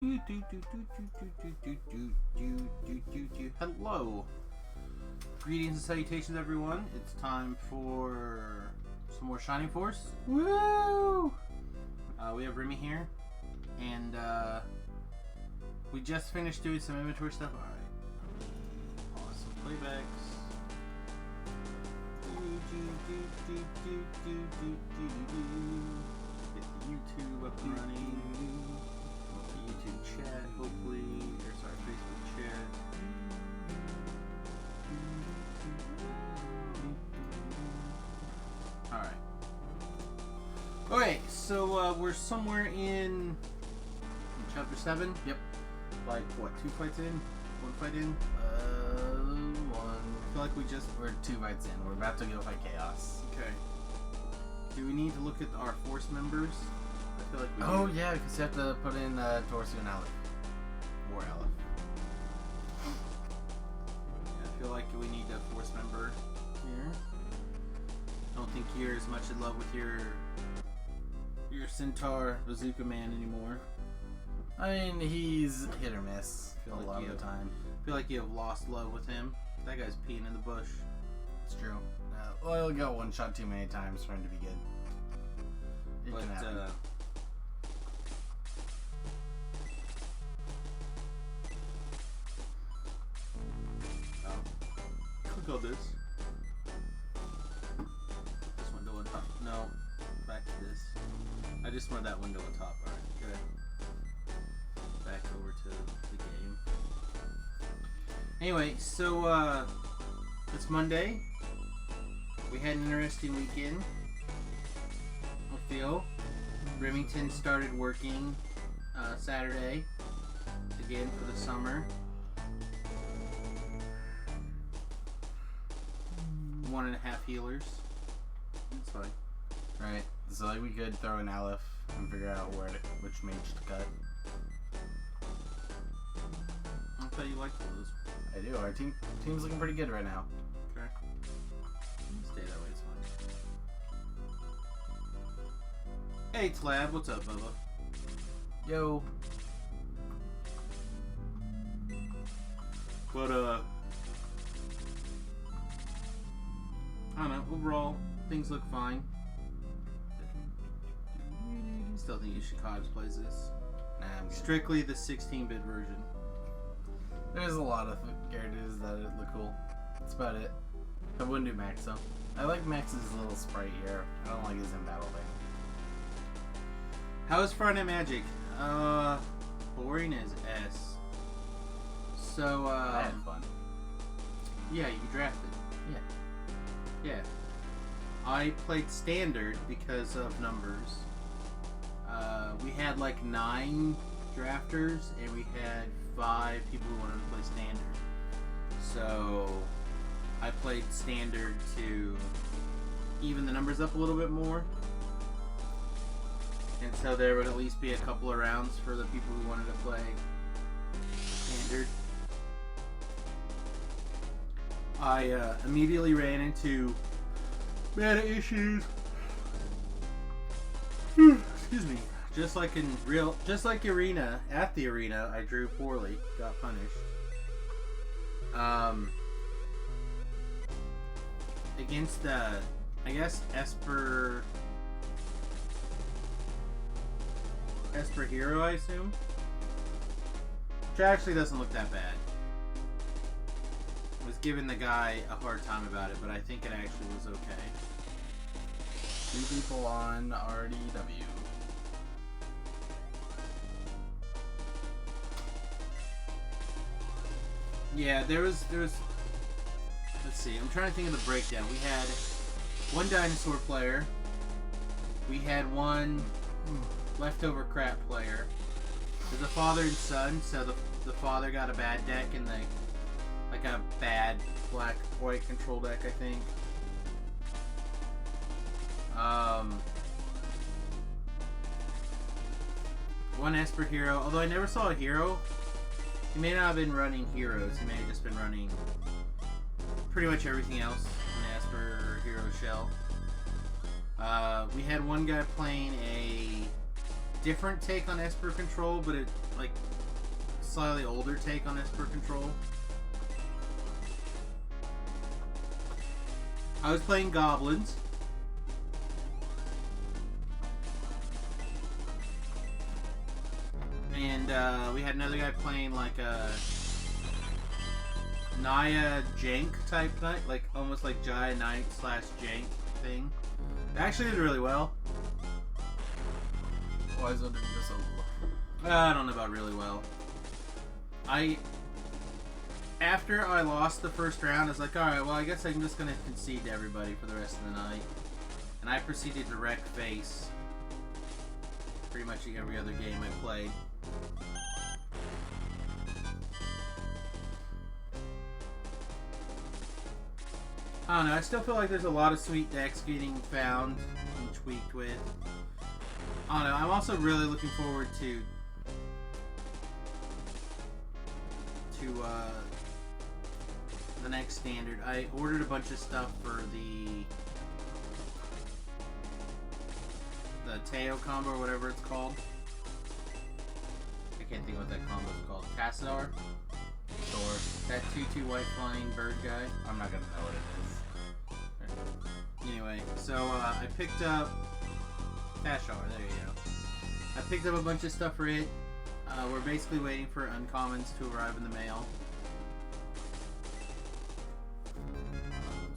Hello. Greetings and salutations, everyone. It's time for some more Shining Force. Woo! We have Remy here, and we just finished doing some inventory stuff. All right. Pause some playbacks. Get the YouTube up and running. YouTube chat, hopefully, or sorry, Facebook chat. Alright. Okay, so we're somewhere in chapter 7. Yep. Like, what, 2 fights in? 1 fight in? One. I feel like we're 2 fights in. We're about to go fight Chaos. Okay. Do we need to look at our force members? I feel like we do. Do. Yeah, because you have to put in Torsu and Aleph. Or Aleph. Yeah, I feel like we need a force member here. I don't think you're as much in love with your Centaur Bazooka Man anymore. I mean, he's hit or miss a lot of the time. I feel like you have lost love with him. That guy's peeing in the bush. It's true. Well, he'll go one shot too many times for him to be good. It can happen. Click on this. This window on top. No. Back to this. I just want that window on top. Alright, good. Back over to the game. Anyway, so it's Monday. We had an interesting weekend. I feel. Remington started working Saturday again for the summer. 1.5 healers. That's fine. Right. So like we could throw in Aleph and figure out which mage to cut. I thought you liked those. I do. Our team's looking pretty good right now. Okay. Stay that way, it's fine. Hey Tlab, what's up, Bubba? Yo. But I don't know, overall things look fine. Still think you should Cogs plays this. Nah, I'm good. Strictly the 16-bit version. There's a lot of characters that look cool. That's about it. I wouldn't do Max though. I like Max's little sprite here. I don't like his in battle thing. How is Friday Magic? Boring as S. So I had fun. Yeah, you drafted. Yeah. Yeah. I played standard because of numbers. We had like 9 drafters and we had 5 people who wanted to play standard. So I played standard to even the numbers up a little bit more. And so there would at least be a couple of rounds for the people who wanted to play standard. I immediately ran into meta issues. Excuse me. Just like Arena, at the Arena, I drew poorly, got punished. Against I guess Esper Hero, I assume. Which actually doesn't look that bad. I was giving the guy a hard time about it, but I think it actually was okay. 2 people on RDW. Yeah, there was. Let's see. I'm trying to think of the breakdown. We had 1 dinosaur player. We had 1 leftover crap player. There's a father and son. So the father got a bad deck and like a bad black-white control deck, I think. 1 Esper Hero. Although I never saw a hero. He may not have been running heroes. He may have just been running pretty much everything else in the Esper Hero shell. We had 1 guy playing a different take on Esper Control, but it like slightly older take on Esper Control. I was playing Goblins. And we had another guy playing like a Naya Jank type knight, like almost like Jaya Knight / Jank thing. It actually did really well. Why is it doing so well? I don't know about really well. After I lost the first round, I was like, alright, well I guess I'm just gonna concede to everybody for the rest of the night. And I proceeded to wreck face pretty much every other game I played. I don't know, I still feel like there's a lot of sweet decks getting found and tweaked with. I don't know, I'm also really looking forward to the next standard. I ordered a bunch of stuff for the Teo combo, or whatever it's called. I can't think of what that combo is called. Tassadar? Or that 2/2 white flying bird guy. I'm not gonna know what it is. Anyway, so I picked up Tashar, there you go. I picked up a bunch of stuff for it. We're basically waiting for uncommons to arrive in the mail.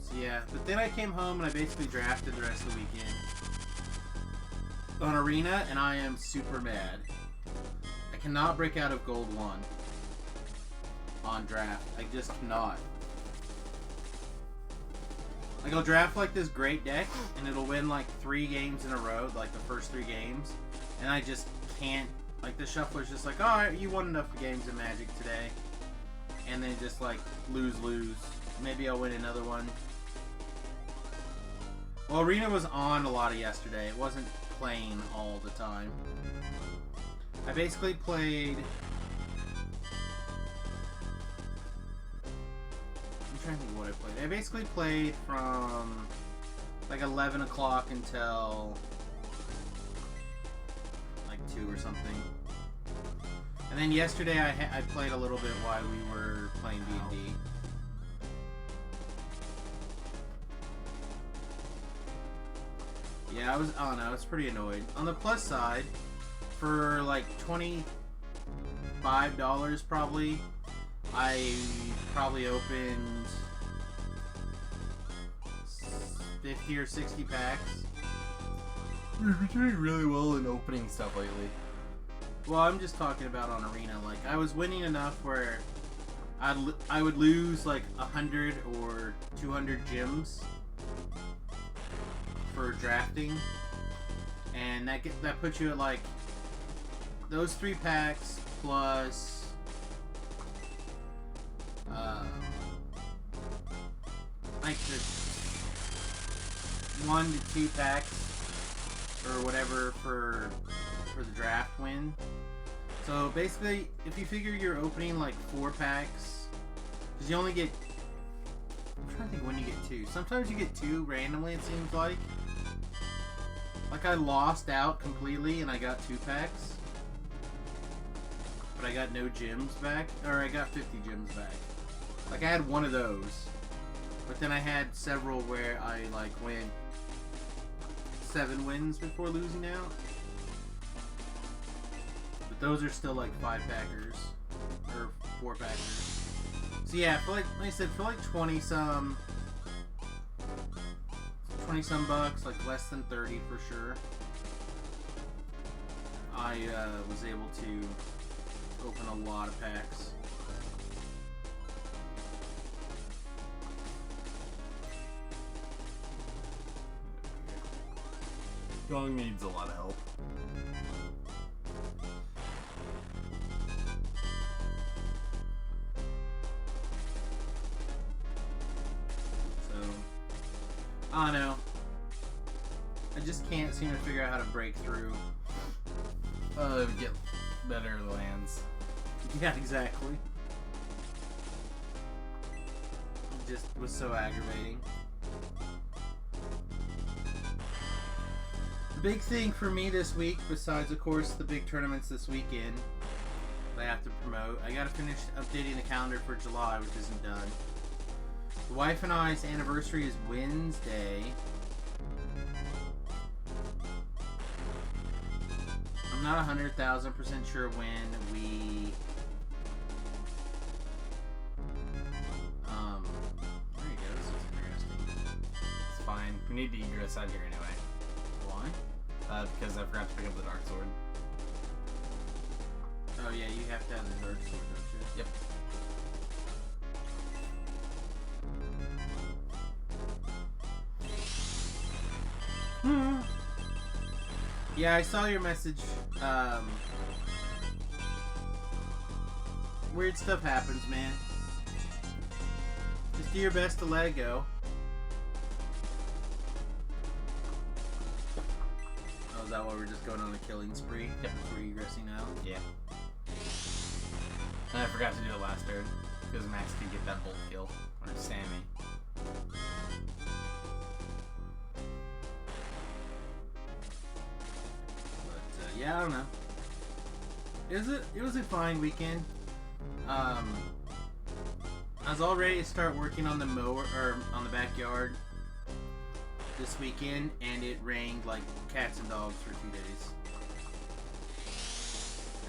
So yeah, but then I came home and I basically drafted the rest of the weekend on Arena, and I am super mad. I cannot break out of Gold 1 on draft. I just cannot. Like, I'll draft like this great deck and it'll win like 3 games in a row, like the first 3 games, and I just can't. Like, the shuffler's just like, alright, you won enough games in Magic today, and then just like lose. Maybe I'll win another one. Well, Arena was on a lot of yesterday. It wasn't playing all the time. I basically played... I'm trying to think of what I played. I basically played from like 11 o'clock until like 2 or something. And then yesterday I played a little bit while we were playing D&D. Yeah, I don't know, I was pretty annoyed. On the plus side, for like $25 probably, I probably opened 50 or 60 packs. You've been doing really well in opening stuff lately. Well, I'm just talking about on Arena. Like, I was winning enough where I would lose like 100 or 200 gems for drafting, and that puts you at like those 3 packs plus like the 1 to 2 packs or whatever for the draft win. So basically, if you figure you're opening like 4 packs, because you only get, I'm trying to think when you get 2. Sometimes you get 2 randomly, it seems like. Like, I lost out completely and I got 2 packs, but I got no gems back, or I got 50 gems back. Like, I had one of those, but then I had several where I like went 7 wins before losing out. But those are still like 5-packers or 4-packers. So yeah, for like I said, for like 20 some bucks, like less than 30 for sure, I was able to open a lot of packs. Gong needs a lot of help. I don't know. I just can't seem to figure out how to break through. Get better lands. Yeah, exactly. It just was so aggravating. big thing for me this week, besides, of course, the big tournaments this weekend that I have to promote, I gotta finish updating the calendar for July, which isn't done. The wife and I's anniversary is Wednesday. I'm not 100,000% sure when we... there you go, this is interesting. It's fine. We need to egress out here anyway. Why? Because I forgot to pick up the dark sword. Oh yeah, you have to have the dark sword, don't you? Yep. Yeah, I saw your message. Weird stuff happens, man. Just do your best to let it go. Oh, is that why we're just going on a killing spree? Yep. We're egressing out? Yeah. And I forgot to do it last turn, because Max could get that bolt kill. Or Sammy. Yeah, I don't know. It was a fine weekend. I was all ready to start working on the mower or on the backyard this weekend, and it rained like cats and dogs for 2 days.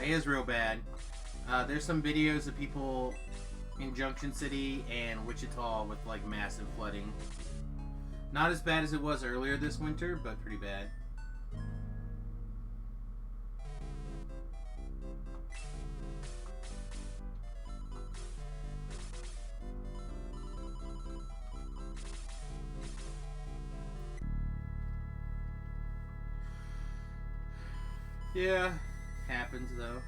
It is real bad. There's some videos of people in Junction City and Wichita with like massive flooding. Not as bad as it was earlier this winter, but pretty bad. Yeah, happens though.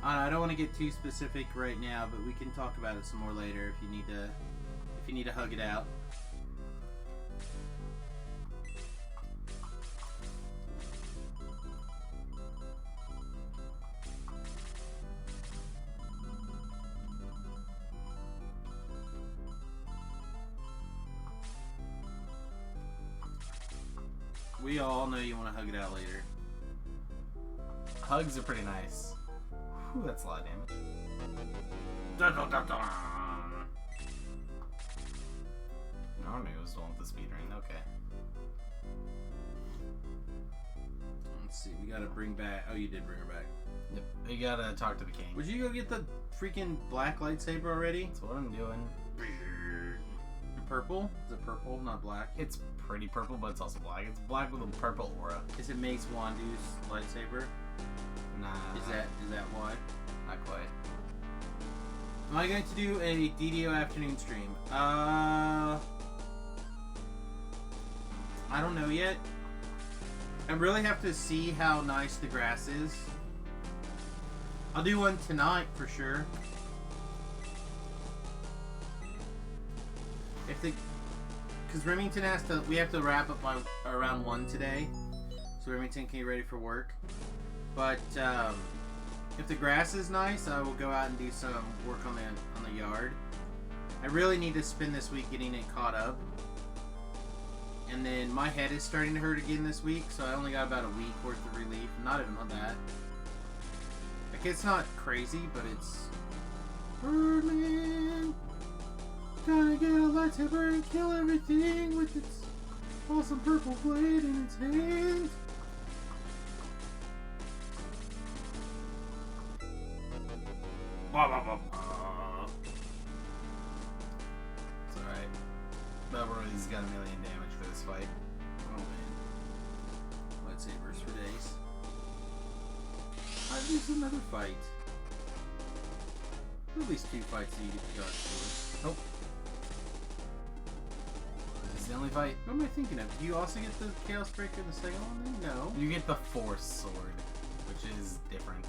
I don't want to get too specific right now, but we can talk about it some more later if you need to hug it out. We all know you want to hug it out later. Hugs are pretty nice. Whew, that's a lot of damage. Dun, dun, dun, dun. No, maybe it was the one with the speed ring. Okay. Let's see. We gotta bring back. Oh, you did bring her back. Yep. You gotta talk to the king. Would you go get the freaking black lightsaber already? That's what I'm doing. Purple? Is it purple, not black? It's pretty purple, but it's also black. It's black with a purple aura. Is it Mace Windu's lightsaber? Nah. Is that why? Not quite. Am I going to do a DDO afternoon stream? I don't know yet. I really have to see how nice the grass is. I'll do one tonight for sure. Because Remington we have to wrap up by around 1 today, so Remington can get ready for work. But if the grass is nice, I will go out and do some work on the yard. I really need to spend this week getting it caught up. And then my head is starting to hurt again this week, so I only got about a week worth of relief. Not even on that. Like, it's not crazy, but it's... Birdman! Gotta get a lightsaber and kill everything with its awesome purple blade in its hand. Blah, blah, blah, blah. It's alright. Beverly's got 1 million damage for this fight. Oh man. Lightsabers for days. I lose another fight. At least 2 fights so you get the dark sword. Nope. It's the only fight. What am I thinking of? Do you also get the Chaos Breaker in the second one then? No. You get the Force Sword, which is different.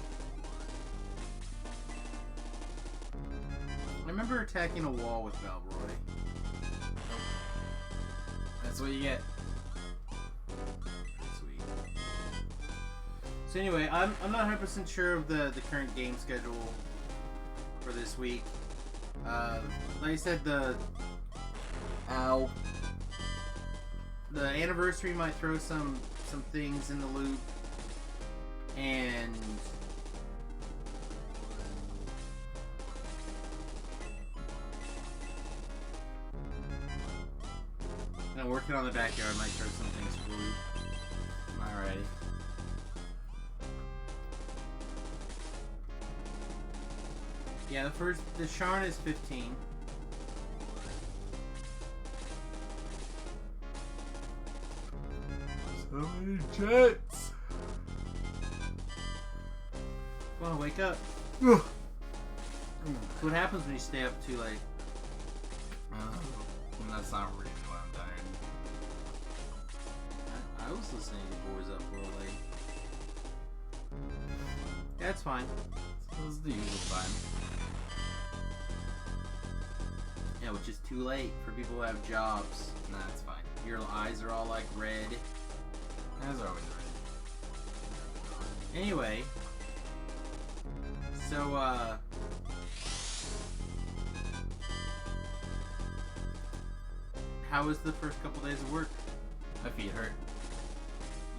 I remember attacking a wall with Valroy. That's what you get. Sweet. So anyway, I'm not 100% sure of the current game schedule for this week. Like I said, the the anniversary might throw some things in the loop, and I'm working on the backyard. Might throw some things for the loop. Alrighty. Yeah, the Sharn is 15. So many jets. Come on, wake up. Ugh. That's what happens when you stay up too late. That's not really why I'm tired. I was listening to Boys Up real late. That's fine. This is the usual time. Yeah, which is too late for people who have jobs. Nah, it's fine. Your eyes are all like red. As always, right? Anyway, so how was the first couple days of work? My feet hurt.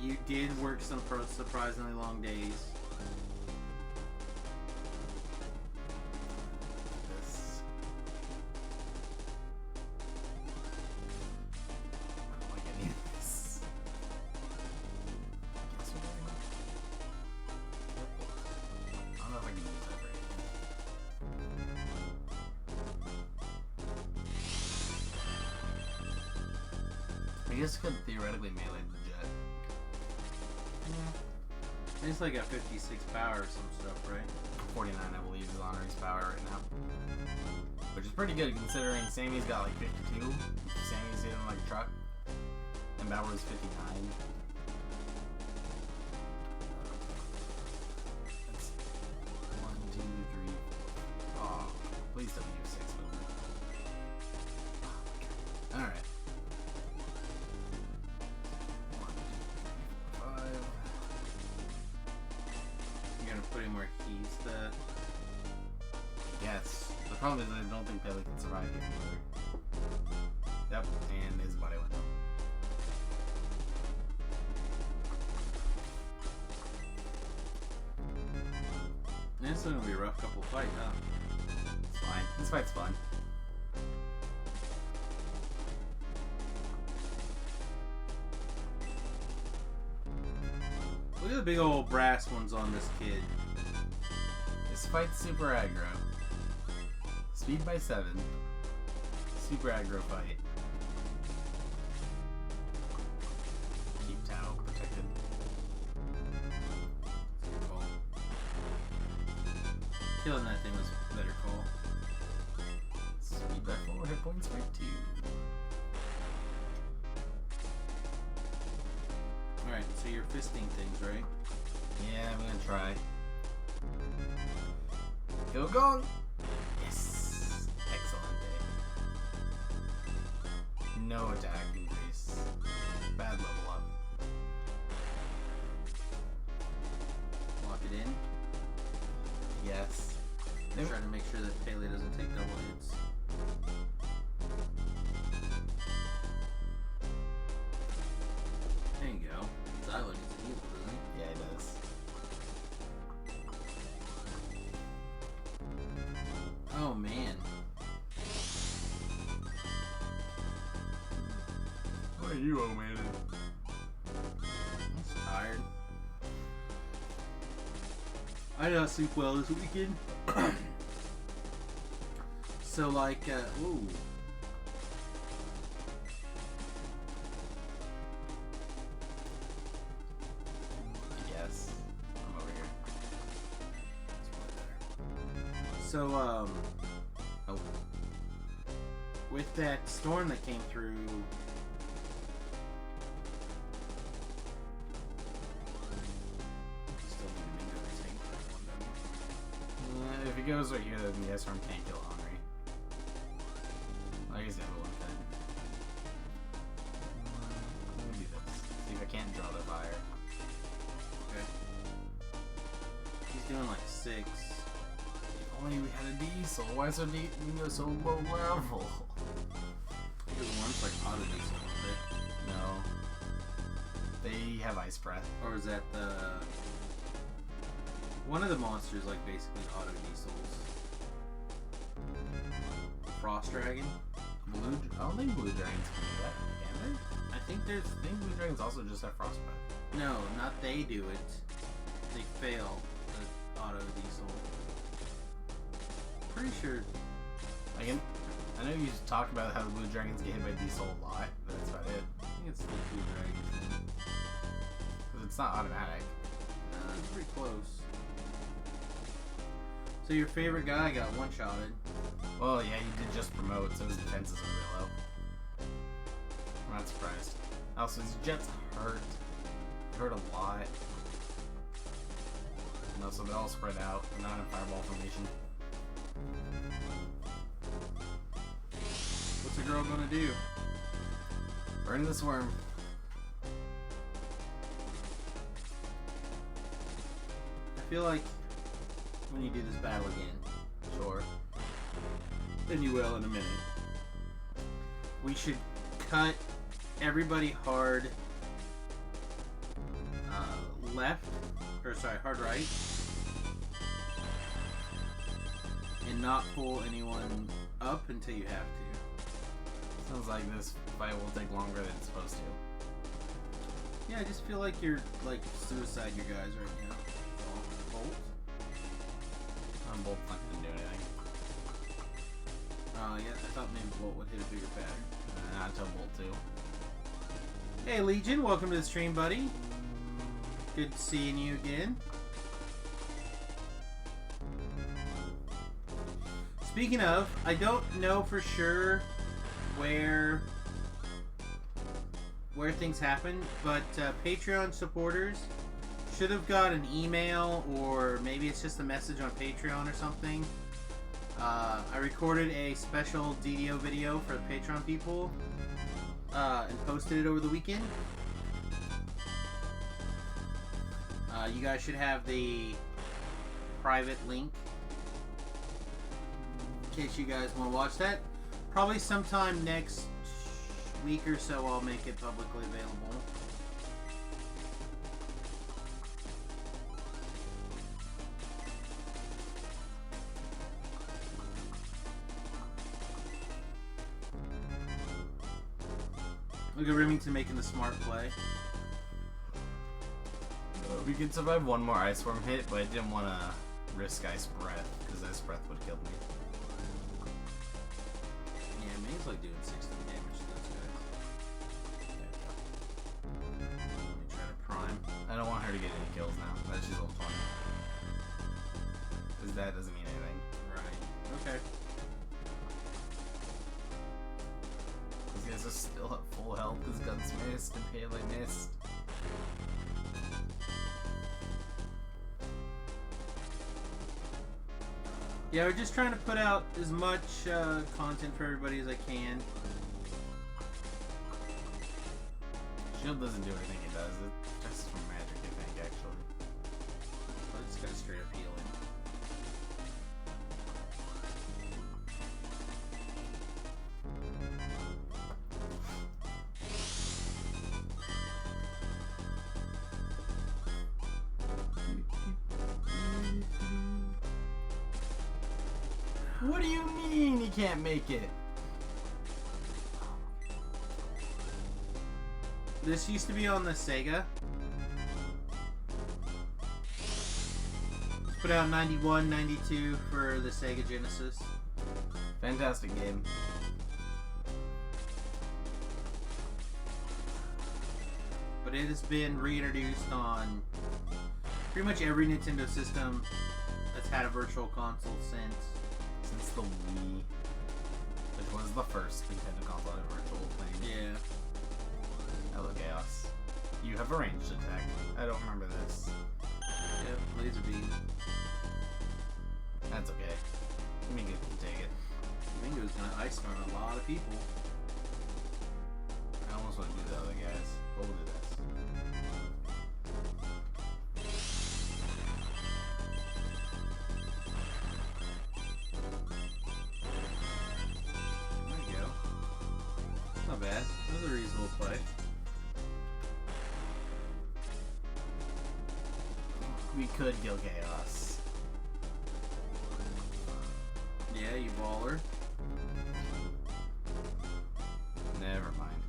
You did work some surprisingly long days. This. I don't like any of this. Guess what I want? I don't know if I can use that right. I guess I could theoretically melee the jet. Yeah. It's like a 56 power or some stuff, right? 49, I believe, is honoring power right now. Which is pretty good considering Sammy's got like 52. Sammy's hitting like a truck. And Bauer's 59. That's 1, 2, 3. Oh, please don't use 6 movement. Alright. 1, 2, 3, 4, 5. You're gonna put in more keys to... Yes. The problem is I don't think Bailey can survive here either. Yep, and his body went down. This is gonna be a rough couple fight, huh? It's fine. This fight's fun. Look at the big old brass ones on this kid. This fight's super aggro. Speed by 7. Super aggro fight. Keep Tao protected. It's your call. Killing that thing was a better call. Speed by 4, hit points by 2. Alright, so you're fisting things, right? Yeah, I'm gonna try. Go gone! Yes! Excellent day. No attack increase. Bad level up. Lock it in. Yes. I'm trying to make sure that Pele doesn't take double hits. There you go. Zylo needs a heal, doesn't he? Yeah, it does. Oh man. What are you, old man? I'm so tired. I did not sleep well this weekend. So like, ooh. Yes. I'm over here. That's probably better. So, Oh. with that storm that came through, still need to mingo the tank for that one, don't you? If he goes right here, then the S-Arm can't kill Henri. I guess the other one can. Let me do this. See if I can't draw the fire. Okay. He's doing like 6. If only we had a diesel. Why so deep? You go so low level. He was once like auto diesel, wasn't it? No. They have ice breath. Or is that the... One of the monsters, like, basically auto diesels. Frost Dragon? I don't think blue dragons can do that, can they? I think there's... I think blue dragons also just have frost breath. No, not they do it. They fail the auto diesel. Pretty sure... I know you talk about how the blue dragons get hit by diesel a lot, but that's about it. I think it's the blue dragons. Because it's not automatic. It's pretty close. So your favorite guy got one-shotted. Well, yeah, he did just promote, so his defenses are really low. I'm not surprised. Also, his jets hurt. They hurt a lot. And also, they're all spread out. They're not in fireball formation. What's the girl gonna do? Burn this worm. I feel like when you do this battle again, Sure. then you will in a minute, we should cut everybody hard left, or sorry, hard right, and not pull anyone up until you have to. Sounds like this fight will take longer than it's supposed to. Yeah, I just feel like you're like suicide your guys right now. Bolt? Bolt not gonna do anything. Yeah, I thought maybe Bolt would hit a bigger pattern. Not until Bolt 2. Hey Legion, welcome to the stream, buddy. Good seeing you again. Speaking of, I don't know for sure where things happen, but Patreon supporters should have got an email, or maybe it's just a message on Patreon or something. I recorded a special DDO video for the Patreon people and posted it over the weekend. You guys should have the private link in case you guys want to watch that. Probably sometime next week or so I'll make it publicly available. Look at Remington making the smart play. We could survive one more Ice Worm hit, but I didn't want to risk Ice Breath, because Ice Breath would kill me. Yeah, May's like doing 16 damage to those guys. Let me try to prime. I don't want her to get any kills now. That's just level 20. Because that doesn't mean anything. Right. Okay. These guys are still at full health. This gun's missed and Pele missed. Yeah, we're just trying to put out as much content for everybody as I can. Shield doesn't do everything it does. It's just from magic, I think, actually. But it's got straight up healing. What do you mean he can't make it? This used to be on the Sega. It's put out 91, 92 for the Sega Genesis. Fantastic game. But it has been reintroduced on pretty much every Nintendo system that's had a virtual console Since the Wii, which was the first Nintendo console that had virtual playing. Yeah. Hello, Chaos. You have a ranged attack. I don't remember this. Yep, laser beam. That's okay. Mingo can take it. Mingo's gonna ice storm a lot of people. I almost want to do the other guys. But we'll do this. There you go. Not bad. That was a reasonable play. could kill Chaos. Yeah, you baller. Never mind.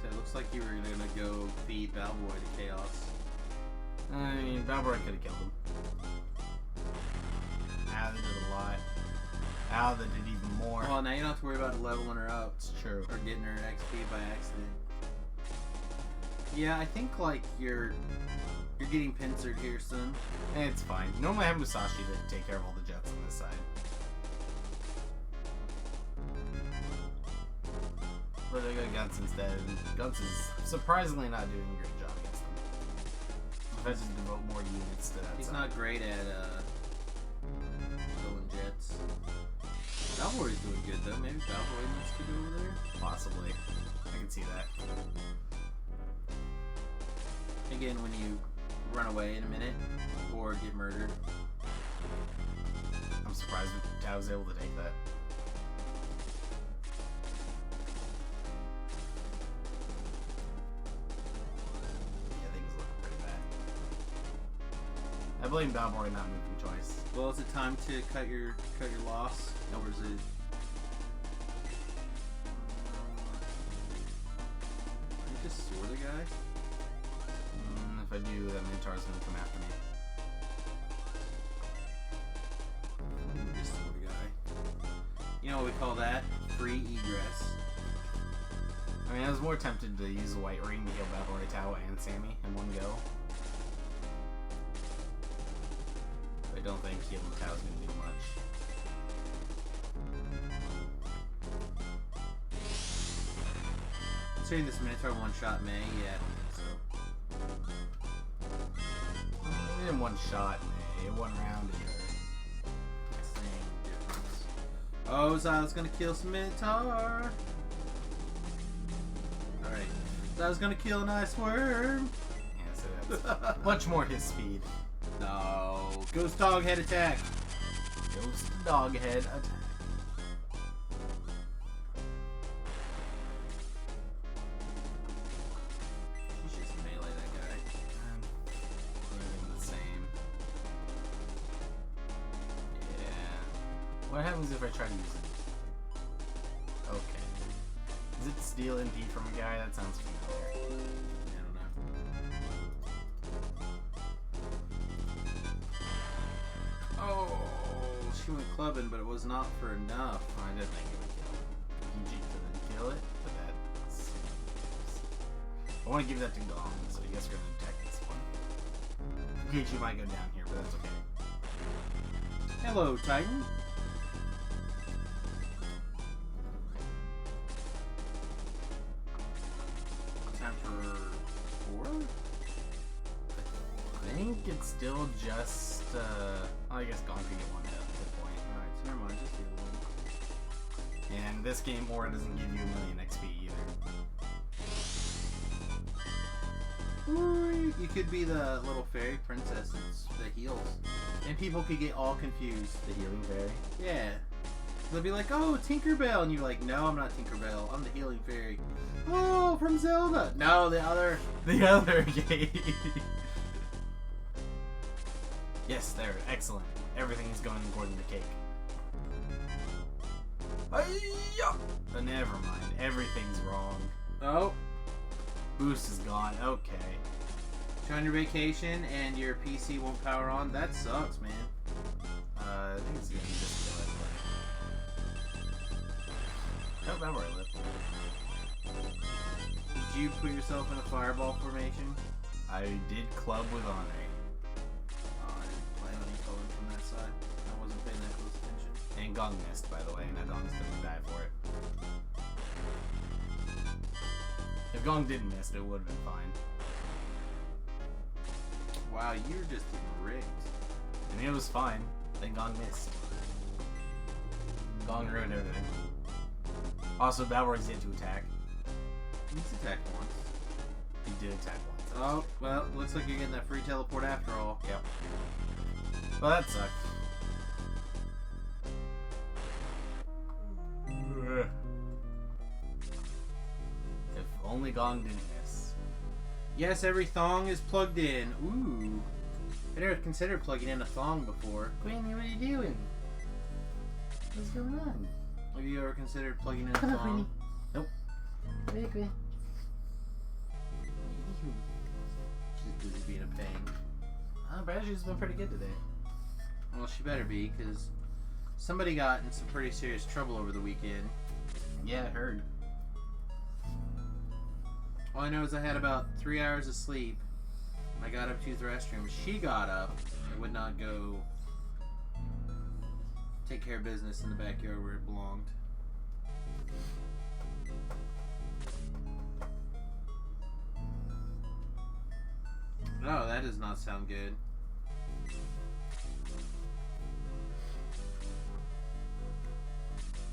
So it looks like you were gonna go feed Balboy to Chaos. I mean, Balboy could have killed him. Ow, they did a lot. Ow, they did even more. Well, now you don't have to worry about leveling her up. It's true. Or getting her XP by accident. Yeah, I think like you're getting pincered here, son. It's fine. Normally I have Musashi to take care of all the Jets on this side. But I got Guns instead, and Guns is surprisingly not doing a great job against them. I've had to devote more units to that He's side. not great at killing Jets. Balboy's doing good though. Maybe Balboy needs to go over there. Possibly. I can see that. Again, when you run away in a minute or get murdered. I'm surprised I was able to take that. Yeah, things look pretty bad. I blame Balboy not moving twice. Well, is it time to cut your loss, or is it? You just swore the guy. If I do, that Minotaur's gonna come after me. You just swore the guy. You know what we call that? Free egress. I mean, I was more tempted to use a White Ring to heal Balboy, Tao, and Sammy in one go. I don't think healing Tao's gonna do much. Considering this Minotaur one-shot May, yeah, I don't think so. In one shot, one round either. Same difference. Oh, Zyle's gonna kill some Minotaur! Alright. Zyle's gonna kill an ice worm! Yeah, so that's much more his speed. No. Ghost dog head attack! Ghost dog head attack. You should just melee that guy. The same. Yeah. What happens if I try to use it? Okay. Is it steal MP from a guy? That sounds familiar. I don't know. Oh, she went clubbing, but it was not for enough. I didn't think it would kill it. PG couldn't kill it, but that's... I want to give that to Gong, so I guess we're going to attack this one. Pikachu might go down here, but that's okay. Hello, Titan. Time for 4? I think it's still just, I guess Gong can get one hit at this point. Alright, so never mind, just the other one. And this game, Aura doesn't give you a million XP either. Ooh, you could be the little fairy princess that heals. And people could get all confused. The healing fairy. Yeah. They'll be like, oh, Tinkerbell. And you're like, no, I'm not Tinkerbell. I'm the healing fairy. Oh, from Zelda. No, the other. The other game. Yes, there. Excellent. Everything is going according to cake. But never mind. Everything's wrong. Oh. Boost is gone. Okay. You're on your vacation and your PC won't power on. That sucks, man. I think it's gonna be just kill it. Oh, that where I live. Did you put yourself in a fireball formation? I did club with Honor. Oh, I didn't plan on you going from that side. I wasn't paying that close attention. And Gong missed, by the way, and Gong's gonna die for it. If Gong didn't miss, it would have been fine. Wow, you're just getting rigged. I mean, it was fine. Then Gong missed. Gong ruined everything. Also, Balrog's yet to attack. He's attacked once. He did attack once. Oh, well, looks like you're getting that free teleport after all. Yep. Well, that sucked. If only Gong didn't miss. Yes, every thong is plugged in. Ooh. I never considered plugging in a thong before. Queenie, what are you doing? What's going on? Have you ever considered plugging in a Come on, thong? Queenie. Nope. Wait, Queenie. She's busy being a pain. Bradley's been pretty good today. Well, she better be, because somebody got in some pretty serious trouble over the weekend. Yeah, I heard. All I know is I had about 3 hours of sleep. I got up to use the restroom. She got up and would not go take care of business in the backyard where it belonged. No, that does not sound good.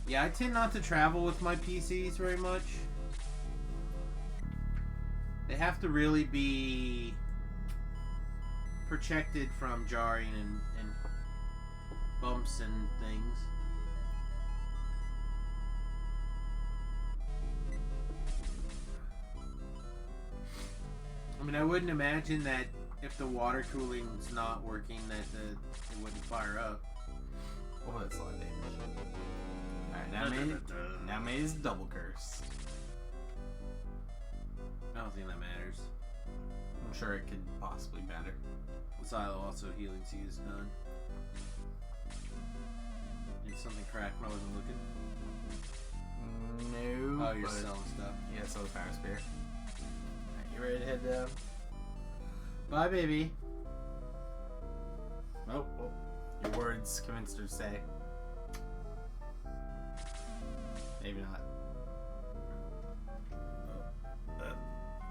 Yeah, I tend not to travel with my PCs very much. They have to really be protected from jarring and bumps and things. I mean, I wouldn't imagine that if the water cooling's not working that it wouldn't fire up. Oh, that's a lot of damage. Alright, now May's double cursed. I don't think that matters. I'm sure it could possibly matter. Silo also healing seed is done. Did something crack when I wasn't looking? No. Oh, you're selling stuff. Yeah, so the Power Spear. Alright, you ready to head down? Bye, baby. Oh, your words convinced her to say. Maybe not.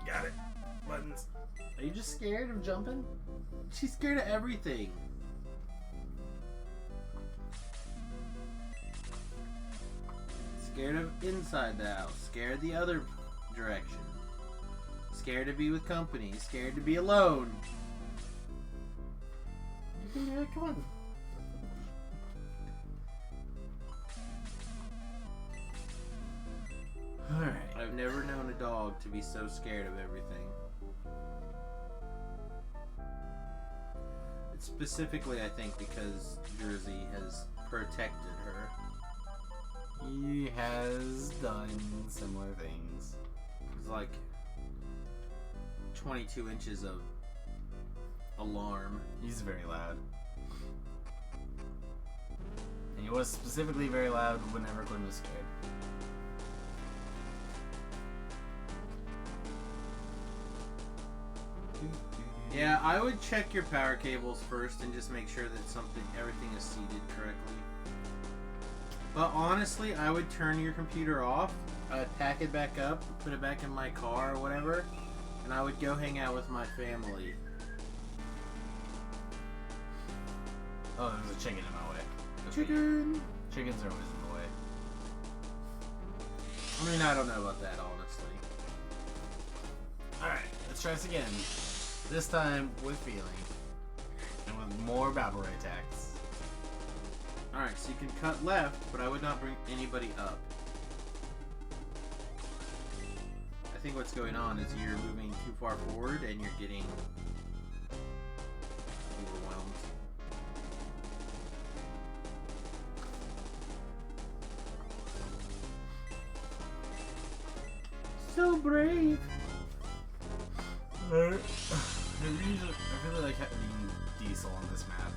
Got it. Buttons. Are you just scared of jumping? She's scared of everything. Scared of inside the house. Scared the other direction. Scared to be with company. Scared to be alone. You can do it. Come on. Alright. I've never known a dog to be so scared of everything. It's specifically, I think, because Jersey has protected her. He has done similar things. It's like 22 inches of alarm. He's very loud. And he was specifically very loud whenever Quinn was scared. Yeah, I would check your power cables first and just make sure that everything is seated correctly. But honestly, I would turn your computer off, I'd pack it back up, put it back in my car or whatever, and I would go hang out with my family. Oh, there's a chicken in my way. Chicken! Chickens are always in the way. I mean, I don't know about that, honestly. Alright, let's try this again. This time with feeling. And with more Babble Ray attacks. Alright, so you can cut left, but I would not bring anybody up. I think what's going on is you're moving too far forward and you're getting overwhelmed. So brave! I really like having Diesel on this map.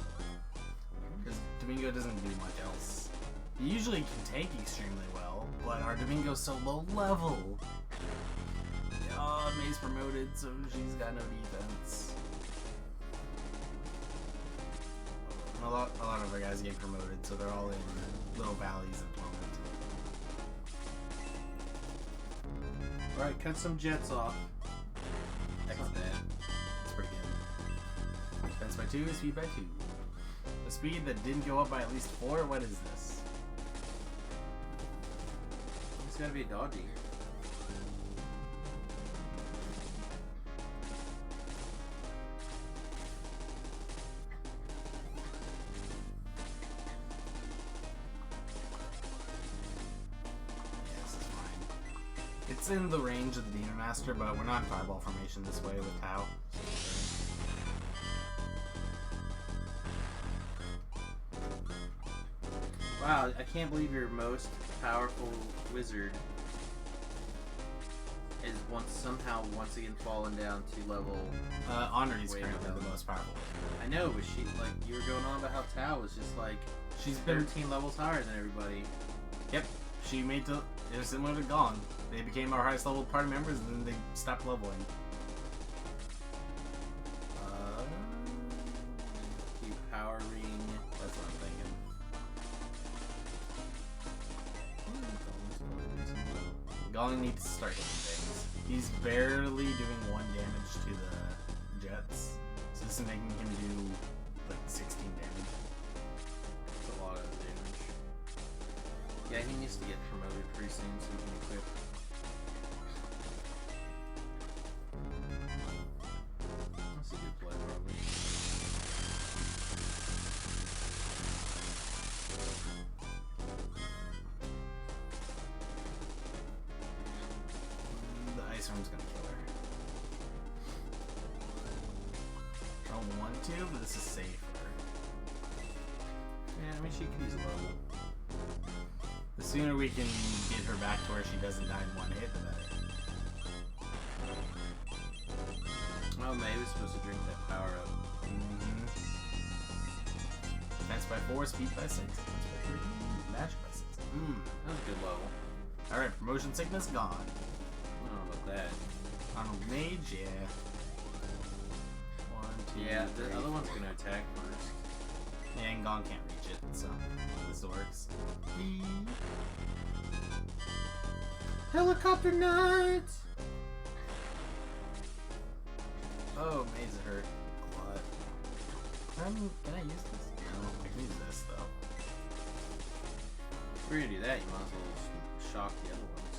Because Domingo doesn't do much else. He usually can tank extremely well, but our Domingo's so low level. Oh, May's promoted, so she's got no defense. A lot of our guys get promoted, so they're all in little valleys at the moment. Alright, cut some jets off. That's not bad. That's pretty good. Defense by 2, speed by 2. The speed that didn't go up by at least 4? What is this? It's gotta be dodgy. It's in the range of the Demon Master, but we're not in Fireball formation this way with Tau. Wow, I can't believe your most powerful wizard is once again fallen down to level. Honory's Wait, currently no. the most powerful. I know, but she, like, you were going on about how Tao was just like She's been 13 levels higher than everybody. Yep. She made it was similar to Gone. They became our highest level party members and then they stopped leveling. Keep powering. That's what I'm thinking. Gone needs to start hitting things. He's barely doing 1 damage to the jets. So this is making him do like 16 damage. That's a lot of damage. Yeah, he needs to get promoted pretty soon so he can equip. That's a good play, probably. The ice arm's gonna kill her. I don't want to, but this is safer. Yeah, I mean, she could use a level. The sooner we can get her back to where she doesn't die in 1 hit, the better. Oh, May was supposed to drink that power up. Mm-hmm. Defense by 4, speed by 6, defense by 3, magic by 6. That was a good level. Alright, promotion sickness gone. I don't know about that. Arnold Mage, yeah. 1, 2, Yeah, the 3, other one's 4. gonna attack first. Yeah, and Gone can't reach it, so this works. Helicopter Knight! Oh, Maze hurt a lot. Can I use this? No, I can use this though. If you're gonna do that, you might as well shock the other ones.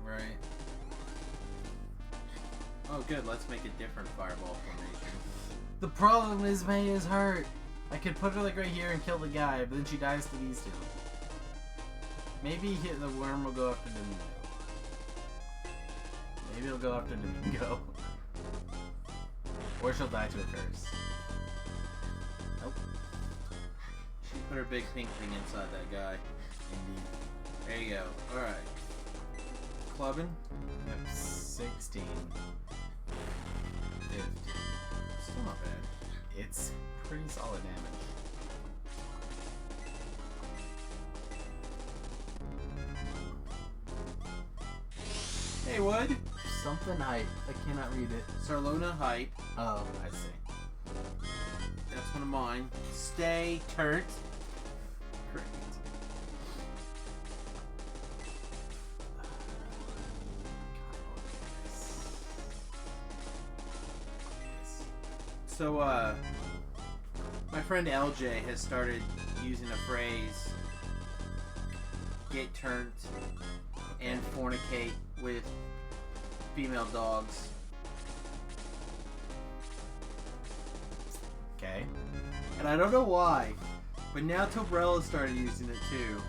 Right. Oh, good. Let's make a different fireball formation. The problem is May is hurt. I could put her like right here and kill the guy, but then she dies to these two. Maybe the worm will go after Domingo. Maybe it'll go after Domingo. Or she'll die to a curse. Nope. She put her big pink thing inside that guy. Indeed. There you go. Alright. Clubbing? Yep, 16. 15. Still not bad. It's pretty solid damage. Hey, Wood! Something height. I cannot read it. Sarlona Height. Oh, I see. That's one of mine. Stay turret. Correct. So, my friend LJ has started using a phrase, get turned and fornicate with female dogs. Okay. And I don't know why, but now Tobrella started using it too.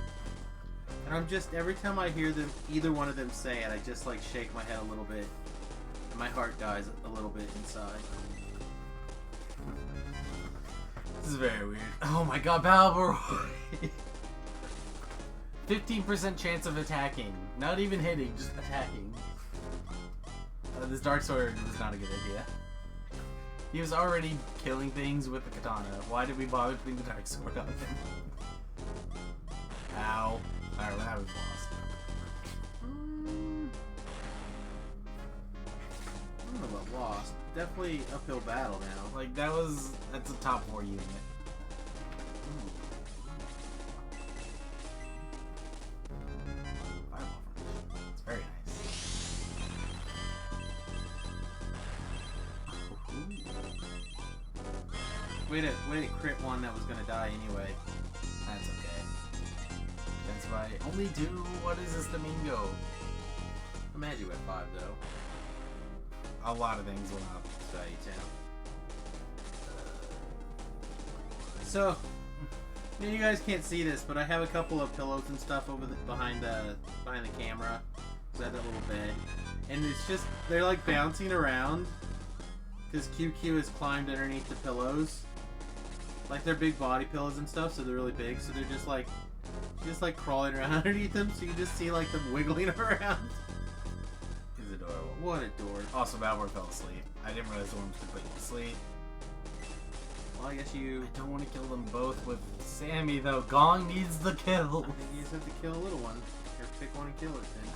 And I'm just, every time I hear them, either one of them say it, I just like shake my head a little bit. And my heart dies a little bit inside. This is very weird. Oh my god, Balbor! 15% chance of attacking. Not even hitting, just attacking. This Dark Sword was not a good idea. He was already killing things with the katana. Why did we bother putting the Dark Sword on him? Ow. Alright, well, that was lost. I don't know about lost. Definitely uphill battle now. Like, that's a top 4 unit. Fireball formation. It's very nice. Way to crit one that was gonna die anyway. That's okay. That's why only 2. What is this Domingo? Imagine at 5 though. A lot of things went up. Value 10. So, you guys can't see this, but I have a couple of pillows and stuff over behind the camera. So I have that little bed, and it's just they're like bouncing around because QQ has climbed underneath the pillows. Like they're big body pillows and stuff, so they're really big. So they're just like crawling around underneath them. So you just see like them wiggling around. It's adorable. What a dork. Also, Balboa fell asleep. I didn't realize the worms could put you to sleep. Well, I guess you. I don't want to kill them both with Sammy though. Gong needs the kill. I think you just have to kill a little one. Or pick one and kill it then.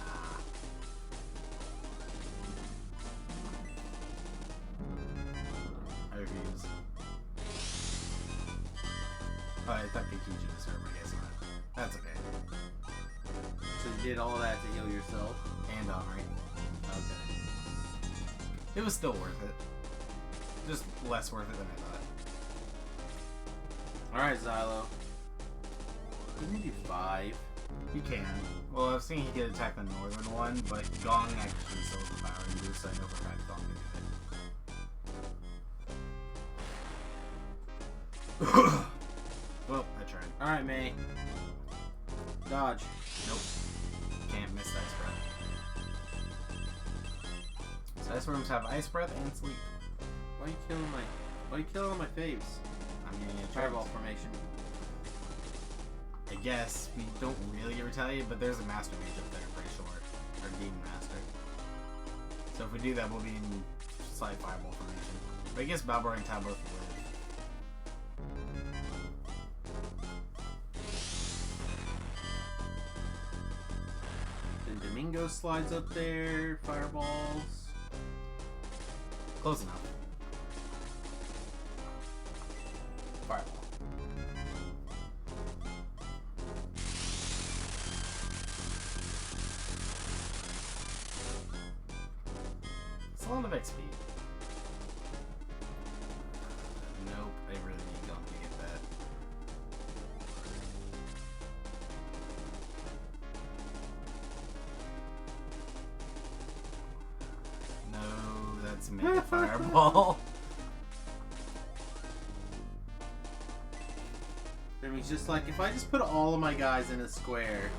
I refuse. Oh, I thought Pikachu was hurt, but I guess not. That's okay. So you did all that to heal yourself. And Omri. Okay. It was still worth it. Just less worth it than I thought. Alright, Xylo. You can do 5. You can. Well, I've seen he could attack the northern one, but Gong actually still has the power to do, so I know for a fact Gong can do it. Well, I tried. Alright, May. Dodge. Nope. Can't miss Ice Breath. So Ice Worms have Ice Breath and Sleep. Why are you killing my faves? I'm getting a Fireball formation. I guess we don't really get retaliate, but there's a Master Mage up there, I'm pretty sure. Or Demon Master. So if we do that, we'll be in slight Fireball formation. But I guess Balbor and Tab both live. Then Domingo slides up there. Fireballs. Close enough. Fireball. It's a lot of XP. Nope, I really need Gum to get that. No, that's Mega Fireball. I mean, just like, if I just put all of my guys in a square,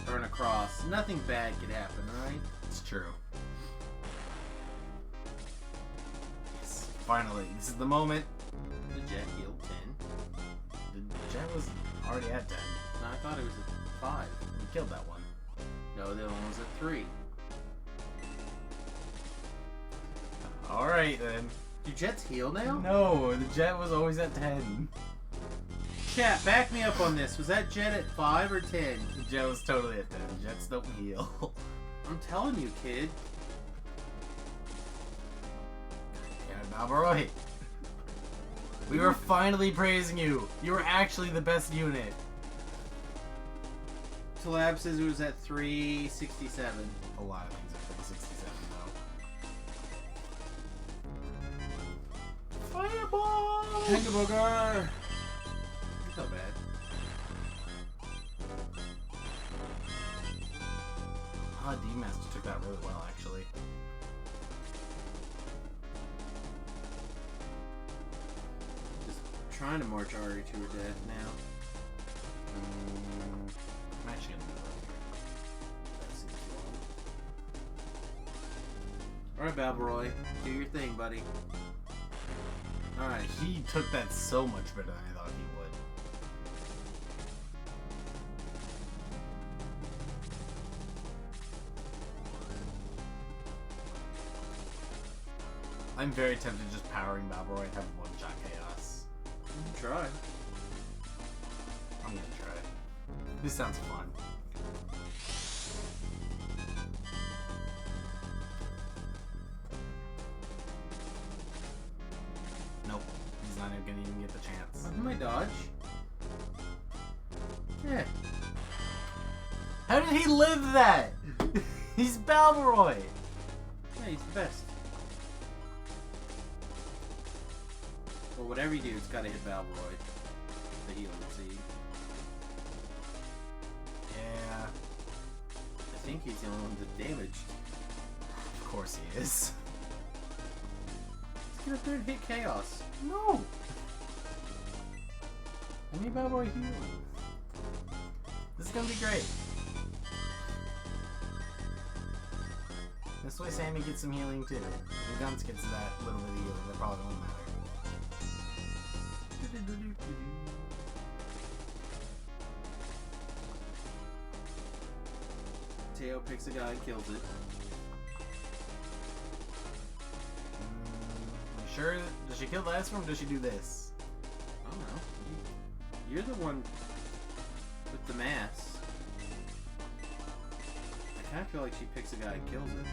or in a cross, nothing bad could happen, right? It's true. Yes, finally, this is the moment. The jet healed 10. The Jet was already at 10. No, I thought it was at 5. We killed that one. No, the other one was at 3. Alright then. Do jets heal now? No, the Jet was always at 10. Chat, back me up on this. Was that jet at 5 or 10? The Jet was totally at 10. Jets don't heal. I'm telling you, kid. Yeah, Balboroy. We were finally praising you. You were actually the best unit. Talab says it was at 367. A lot of things are 367 though. Fireball! Tangabogar! It's not bad. Ah, D-Master took that really well, actually. Just trying to march Ari to her death now. I'm actually gonna do That seems long. Alright, Balboroy. Do your thing, buddy. Alright. that. He took that so much better than I thought he would. I'm very tempted just powering Balboroy and have one-shot chaos. Try. I'm gonna try. This sounds fun. Nope. He's not even gonna even get the chance. Look at my dodge. Yeah. How did he live that? He's Balboroy! Yeah, he's the best. Well, whatever you do, it's gotta hit Balboroy. The healing seed. Yeah, I think he's the only one that's damaged. of course he is. Let's get up there and hit Chaos. No! I need Balboroy heal. This is gonna be great. This way Sammy gets some healing too. And Guns gets that little bit of healing that probably won't matter. Mateo picks a guy and kills it. You sure? Does she kill the last one or does she do this? I don't know. You're the one with the mass. I kind of feel like she picks a guy and kills it.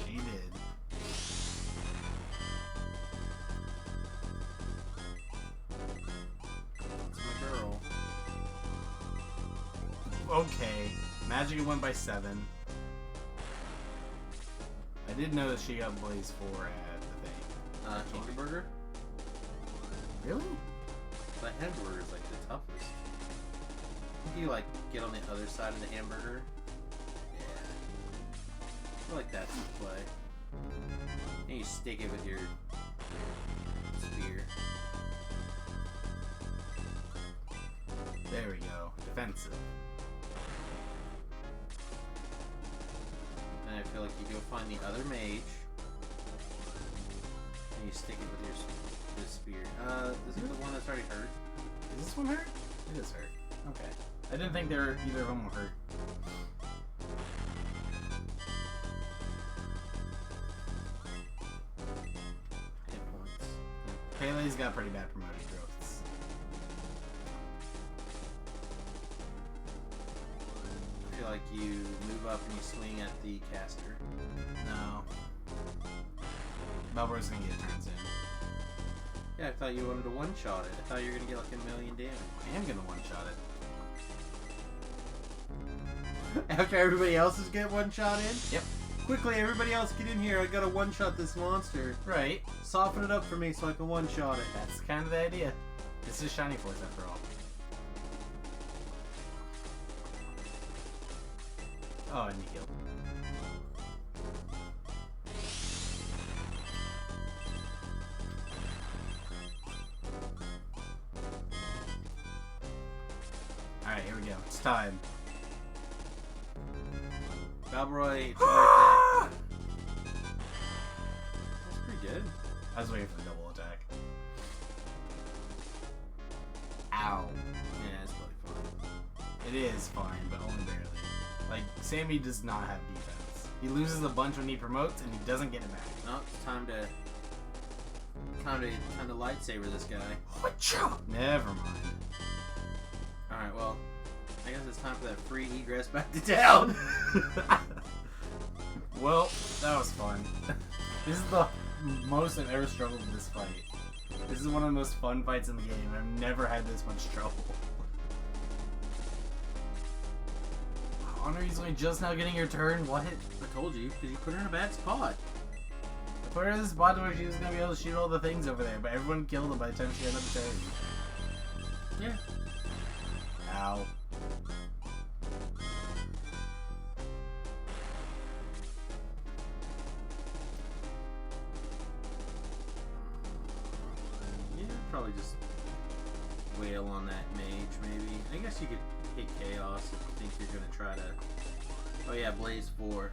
She did. That's my girl. Okay. Magic went by 7. I did know that she got Blaze 4 at the thing. Hamburger? Really? The hamburger is like the toughest. You like get on the other side of the hamburger. Yeah. I feel like that's the play. And you stick it with your spear. There we go. Defensive. And I feel like you go find the other mage. And you stick it with your spear. Is it the one that's already hurt? Is this one hurt? It is hurt. Okay. I didn't think either of them were hurt. Hit points. Pele's got pretty bad promoted growths. I feel like you move up and you swing at the caster. No. Melbourne's gonna get turns in. Yeah, I thought you wanted to one-shot it. I thought you were gonna get like 1,000,000 damage. I am gonna one-shot it. After everybody else is get one-shot in? Yep. Quickly, everybody else get in here. I gotta one-shot this monster. Right. Soften it up for me so I can one-shot it. That's kind of the idea. This is Shiny Force after all. Oh, and you killed. Alright, here we go. It's time. Balbroy, it's your birthday. That's pretty good. I was waiting for the double attack. Ow. Yeah, it's probably fine. It is fine, but only barely. Like, Sammy does not have defense. He loses a bunch when he promotes, and he doesn't get it back. No, it's time to lightsaber this guy. Never mind. Alright, well, I guess it's time for that free egress back to town. Well, that was fun. This is the most I've ever struggled with this fight. This is one of the most fun fights in the game. I've never had this much trouble. Honor, he's only just now getting your turn. What? I told you, because you put her in a bad spot. I put her in this spot where she was going to be able to shoot all the things over there, but everyone killed him by the time she had another turn. Yeah. Ow. Yeah, probably just wail on that mage, maybe. I guess you could hit Chaos if you think you're going to try to... Oh yeah, Blaze 4.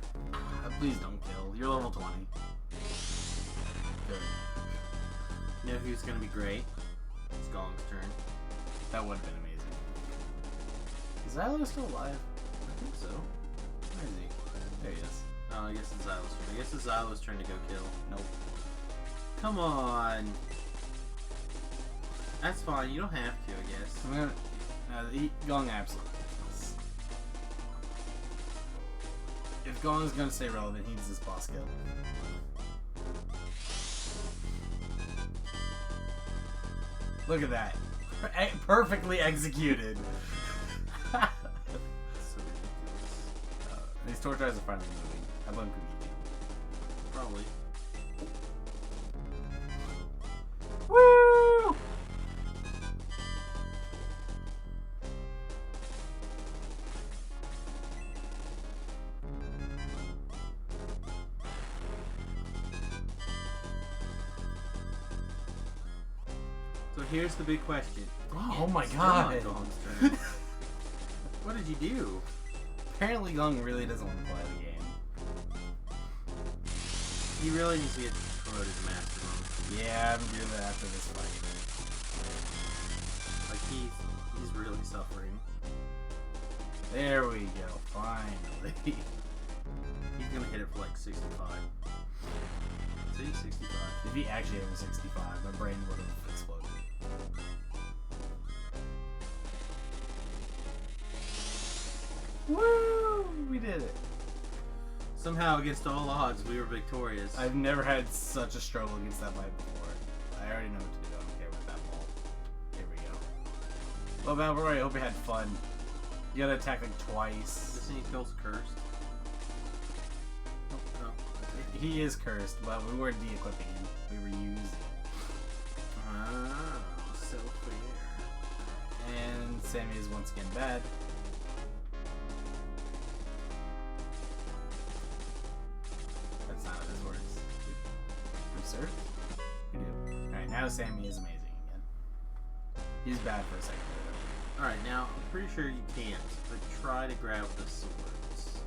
Please don't kill. You're level 20. Good. You know who's going to be great? It's Gong's turn. That would have been amazing. Is Zylo still alive? I think so. Where is he? There he is. Oh, I guess it's Xylo's turn. I guess it's Xylo's turn to go kill. Nope. Come on! That's fine, you don't have to, I guess. I'm gonna... Gong absolutely. If Gong is gonna stay relevant, he needs this boss kill. Look at that. Perfectly executed. So ridiculous. These torch eyes are finally moving. I blame Cookie. Probably. Woo! So here's the big question. Oh my Still god. not Gong's turn. What did you do? Apparently Gong really doesn't want to play the game. He really needs to get promoted to Master Monk. Yeah, I'm doing that after this fight. Like he's really suffering. There we go. Finally. He's gonna hit it for like 65. See, 65. If he actually hit a 65, my brain would have exploded. Woo! We did it. Somehow, against all odds, we were victorious. I've never had such a struggle against that fight before. I already know what to do. I don't care with that ball. Here we go. Well, Battle Royale, I hope you had fun. You gotta attack like twice. This thing feels cursed. Oh, no. He is cursed, but we weren't de-equipping him. We were using. Ah, so fair. And Sammy is once again bad. That's not how this works. We surf? We do. Alright, now Sammy is amazing again. He's bad for a second. Alright, now, I'm pretty sure you can't, but try to grab the swords.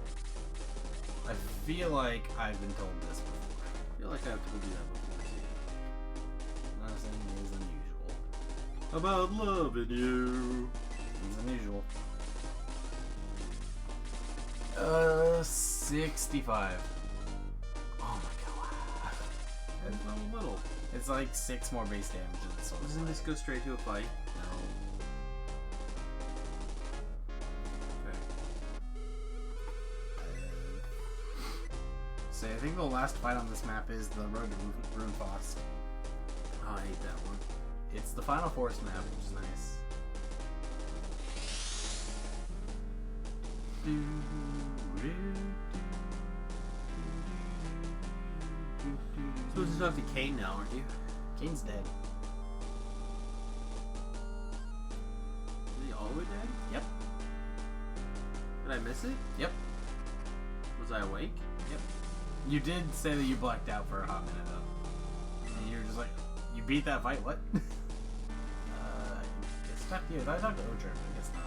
I feel like I've been told this before. I feel like I've told you that before, too. Nothing is unusual. About loving you. It's unusual. 65. Oh my god. That's not a little. It's like 6 more base damage in the sword. Doesn't this go straight to a fight? No. Okay. So I think the last fight on this map is the Road to Runefoss. Oh, I hate that one. It's the final forest map, which is nice. Supposed to talk to Kane now, aren't you? Kane's dead. Is he all the way dead? Yep. Did I miss it? Yep. Was I awake? Yep. You did say that you blacked out for a hot minute though. And you were just like, you beat that fight? What? It's not you. I talked to Ocher, but I guess not.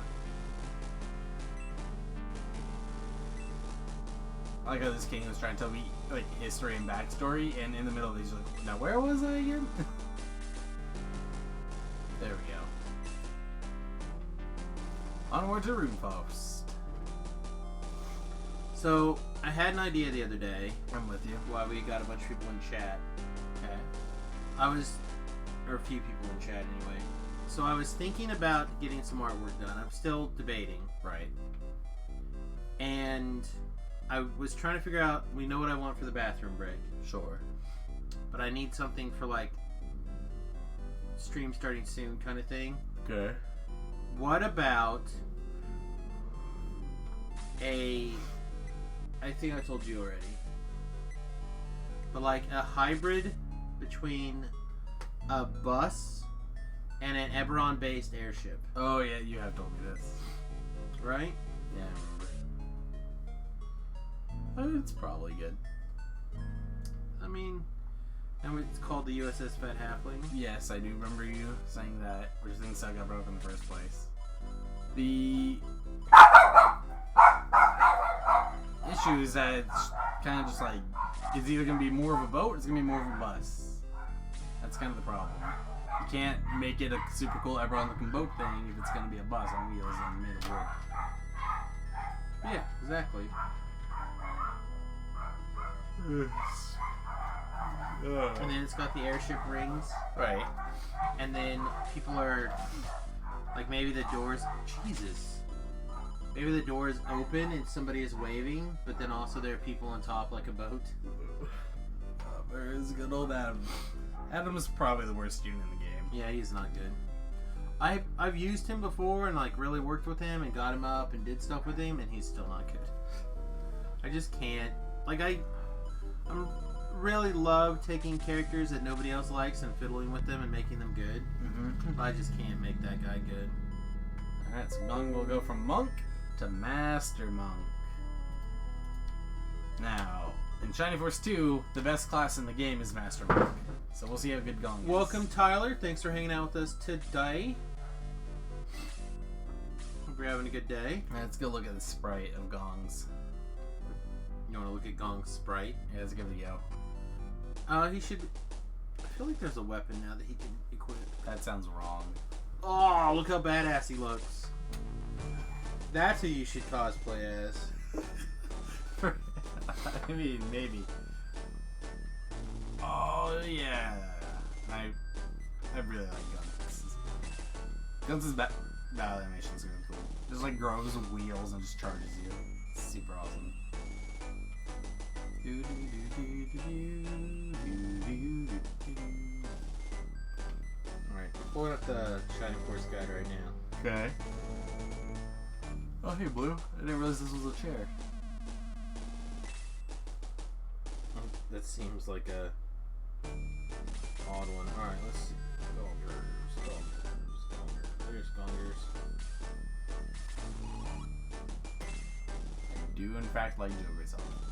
I like how this king was trying to tell me like history and backstory, and in the middle of these, like, now where was I again? There we go. Onward to Runefoss. So, I had an idea the other day I'm with you. why we got a bunch of people in chat. Okay. Or a few people in chat anyway. So I was thinking about getting some artwork done. I'm still debating. Right. And I was trying to figure out, we know what I want for the bathroom break. Sure. But I need something for like stream starting soon kind of thing. Okay. What about I think I told you already. But like a hybrid between a bus and an Eberron-based airship. Oh yeah, you have told me this. Right? Yeah, I remember. It's probably good. I mean, and it's called the USS Fat Halfling. Yes, I do remember you saying that, which things that got broken in the first place. The issue is that it's kind of just like, it's either going to be more of a boat or it's going to be more of a bus. That's kind of the problem. You can't make it a super cool Eberron looking boat thing if it's going to be a bus on wheels and made of wood. Yeah, exactly. And then it's got the airship rings. Right. And then people are like, maybe the doors. Jesus. Maybe the door is open and somebody is waving, but then also there are people on top like a boat. There's good old Adam. Adam's probably the worst student in the game. Yeah, he's not good. I've used him before and like really worked with him and got him up and did stuff with him, and he's still not good. I just can't. Like I really love taking characters that nobody else likes and fiddling with them and making them good. But I just can't make that guy good. Alright, so Gong will go from Monk to Master Monk. Now, in Shiny Force 2, the best class in the game is Master Monk. So we'll see how good Gong is. Welcome, Tyler. Thanks for hanging out with us today. Hope you're having a good day. Let's go look at the sprite of Gong's. You want to look at Gong's sprite? Yeah, let's give it a go. He should. I feel like there's a weapon now that he can equip. That sounds wrong. Oh, look how badass he looks. That's who you should cosplay as. I mean, maybe. Oh yeah, I really like Guns. Guns' battle animation's really cool. Just like grows with wheels and just charges you. It's super awesome. Alright, pulling up the Shining Force guide right now. Okay. Oh hey Blue, I didn't realize this was a chair. That seems like a odd one. Alright, let's see. Gongers. There's Gongers. I do in fact like Joker's helmet.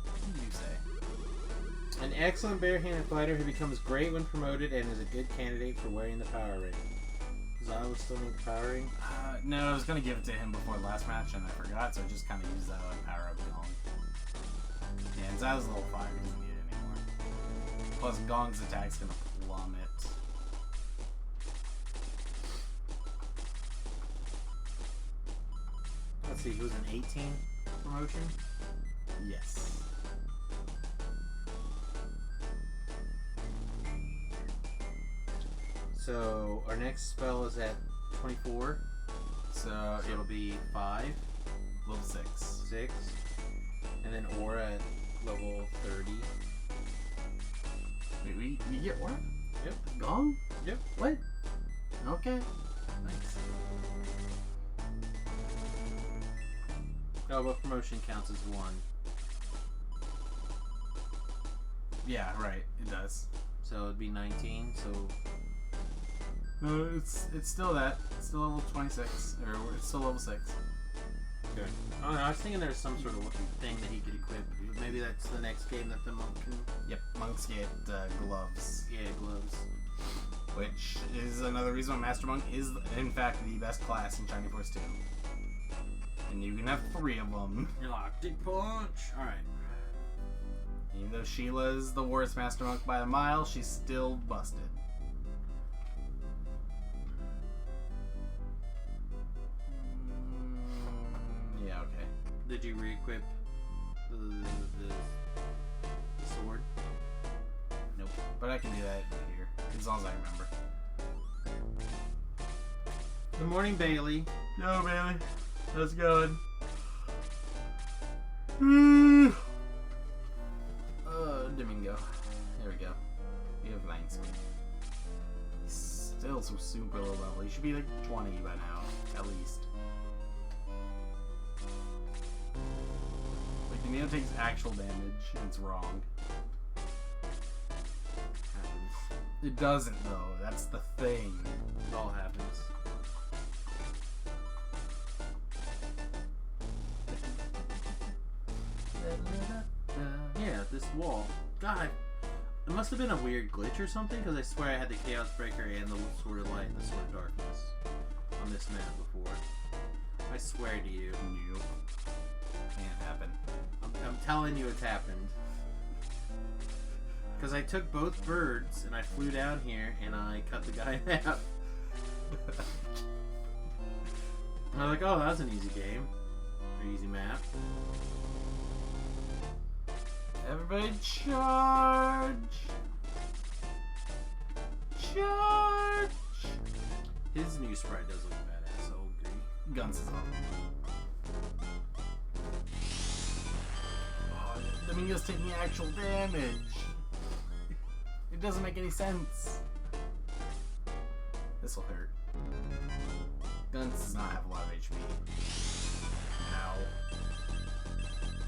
What do you say? An excellent barehanded fighter who becomes great when promoted and is a good candidate for wearing the power ring. Zao still need the power ring? No, I was gonna give it to him before the last match and I forgot, so I just kind of used that like power up Gong. Yeah, and Zao's level 5, he doesn't need it anymore. Plus Gong's attack's gonna plummet. Let's see, he was an 18 promotion? Yes. So our next spell is at 24. So It'll be 5, level 6. 6, and then Aura at level 30. Wait, we get Aura? Yep. Gong? Yep. What? Okay. Thanks. Oh, but promotion counts as 1. Yeah, right. It does. So it'd be 19, so... No, it's still that. It's still level 26. Or it's still level 6. Good. I don't know, I was thinking there's some sort of thing that he could equip. Maybe that's the next game that the monk can... Yep, monks get gloves. Yeah, gloves. Which is another reason why Master Monk is, in fact, the best class in Shining Force 2. And you can have 3 of them. You're like, Dick Punch! Alright. Even though Sheila's the worst Master Monk by a mile, she's still busted. Yeah, okay. Did you re-equip the sword? Nope. But I can do that here, as long as I remember. Good morning, Bailey. Yo, Bailey. How's it going? Domingo. There we go. We have Langston. He's still so super low level. He should be like 20 by now, at least. Like, the Neo takes actual damage, and it's wrong. Happens. It doesn't, though. That's the thing. It all happens. Yeah, this wall. God, it must have been a weird glitch or something, because I swear I had the Chaos Breaker and the Sword of Light and the Sword of Darkness on this map before. I swear to you. Nope. Can't happen. I'm telling you it's happened. Because I took both birds and I flew down here and I cut the guy in half. And I was like, oh, that was an easy game. Or easy map. Everybody charge! Charge! His new sprite does look badass, I'll agree. Guns is on. Oh, Domingo's taking actual damage. It doesn't make any sense. This'll hurt. Guns does not have a lot of HP. Ow.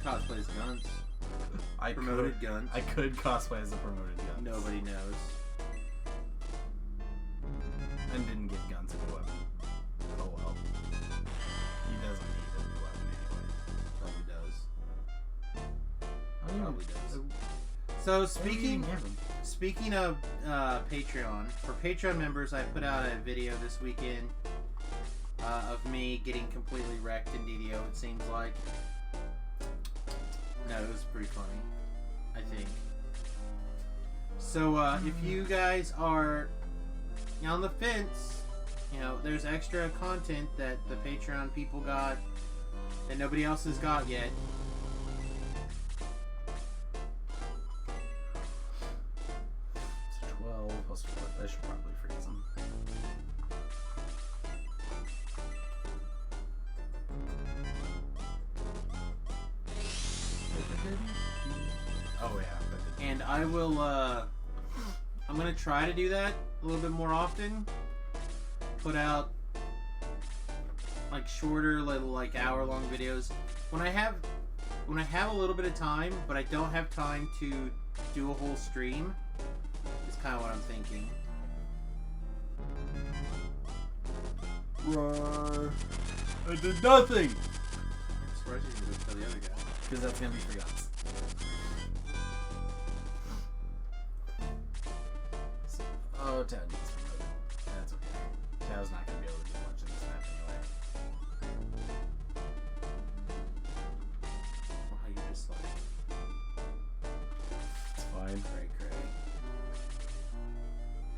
Cosplays guns. I Promoted guns. I could cosplay as a promoted gun. Nobody knows. And didn't get guns as a weapon. Oh well. He doesn't need a new weapon anyway. Probably does. So speaking of Patreon, for Patreon members, I put out a video this weekend of me getting completely wrecked in DDO. It seems like. No, it was pretty funny, I think. So if you guys are on the fence You know, there's extra content that the Patreon people got that nobody else has got yet. It's 12 plus 4. I should probably freeze them. Oh yeah. And I will, I'm gonna try to do that a little bit more often. Put out like shorter, little like hour-long videos. When I have a little bit of time, but I don't have time to do a whole stream, is kind of what I'm thinking. Roar. I did nothing! I'm surprised you didn't go tell the other guy. Because that's gonna be for guns. Oh, Tad needs to promote it. That's okay. Tad's not gonna be able to do much in this map anyway. Wow, you just like... It's fine. Cray cray.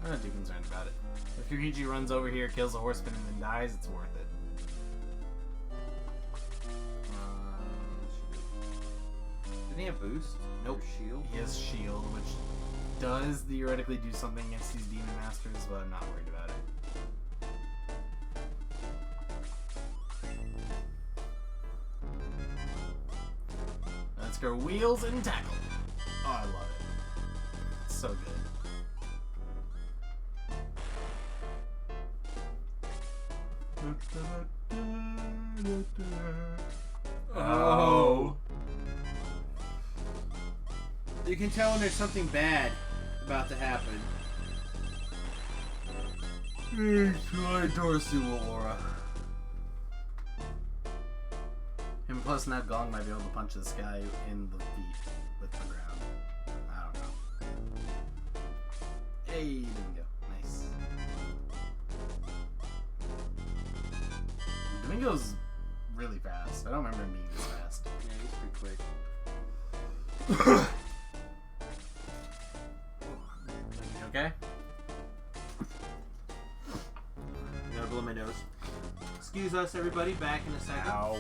I'm not too concerned about it. If Yukichi runs over here, kills a horseman, and then dies, it's worth it. Didn't he have boost? Nope. Or shield? He has shield, which does theoretically do something against these demon masters, but I'm not worried about it. Let's go wheels and tackle. Oh, I love it. It's so good. Oh. You can tell when there's something bad about to happen. Try Dorsu Aura. And plus, now Gong might be able to punch this guy in the feet with the ground. I don't know. Hey, Domingo. Nice. Domingo's really fast. I don't remember him being this fast. Yeah, he's pretty quick. Okay? I'm gonna blow my nose. Excuse us, everybody. Back in a second. Ow.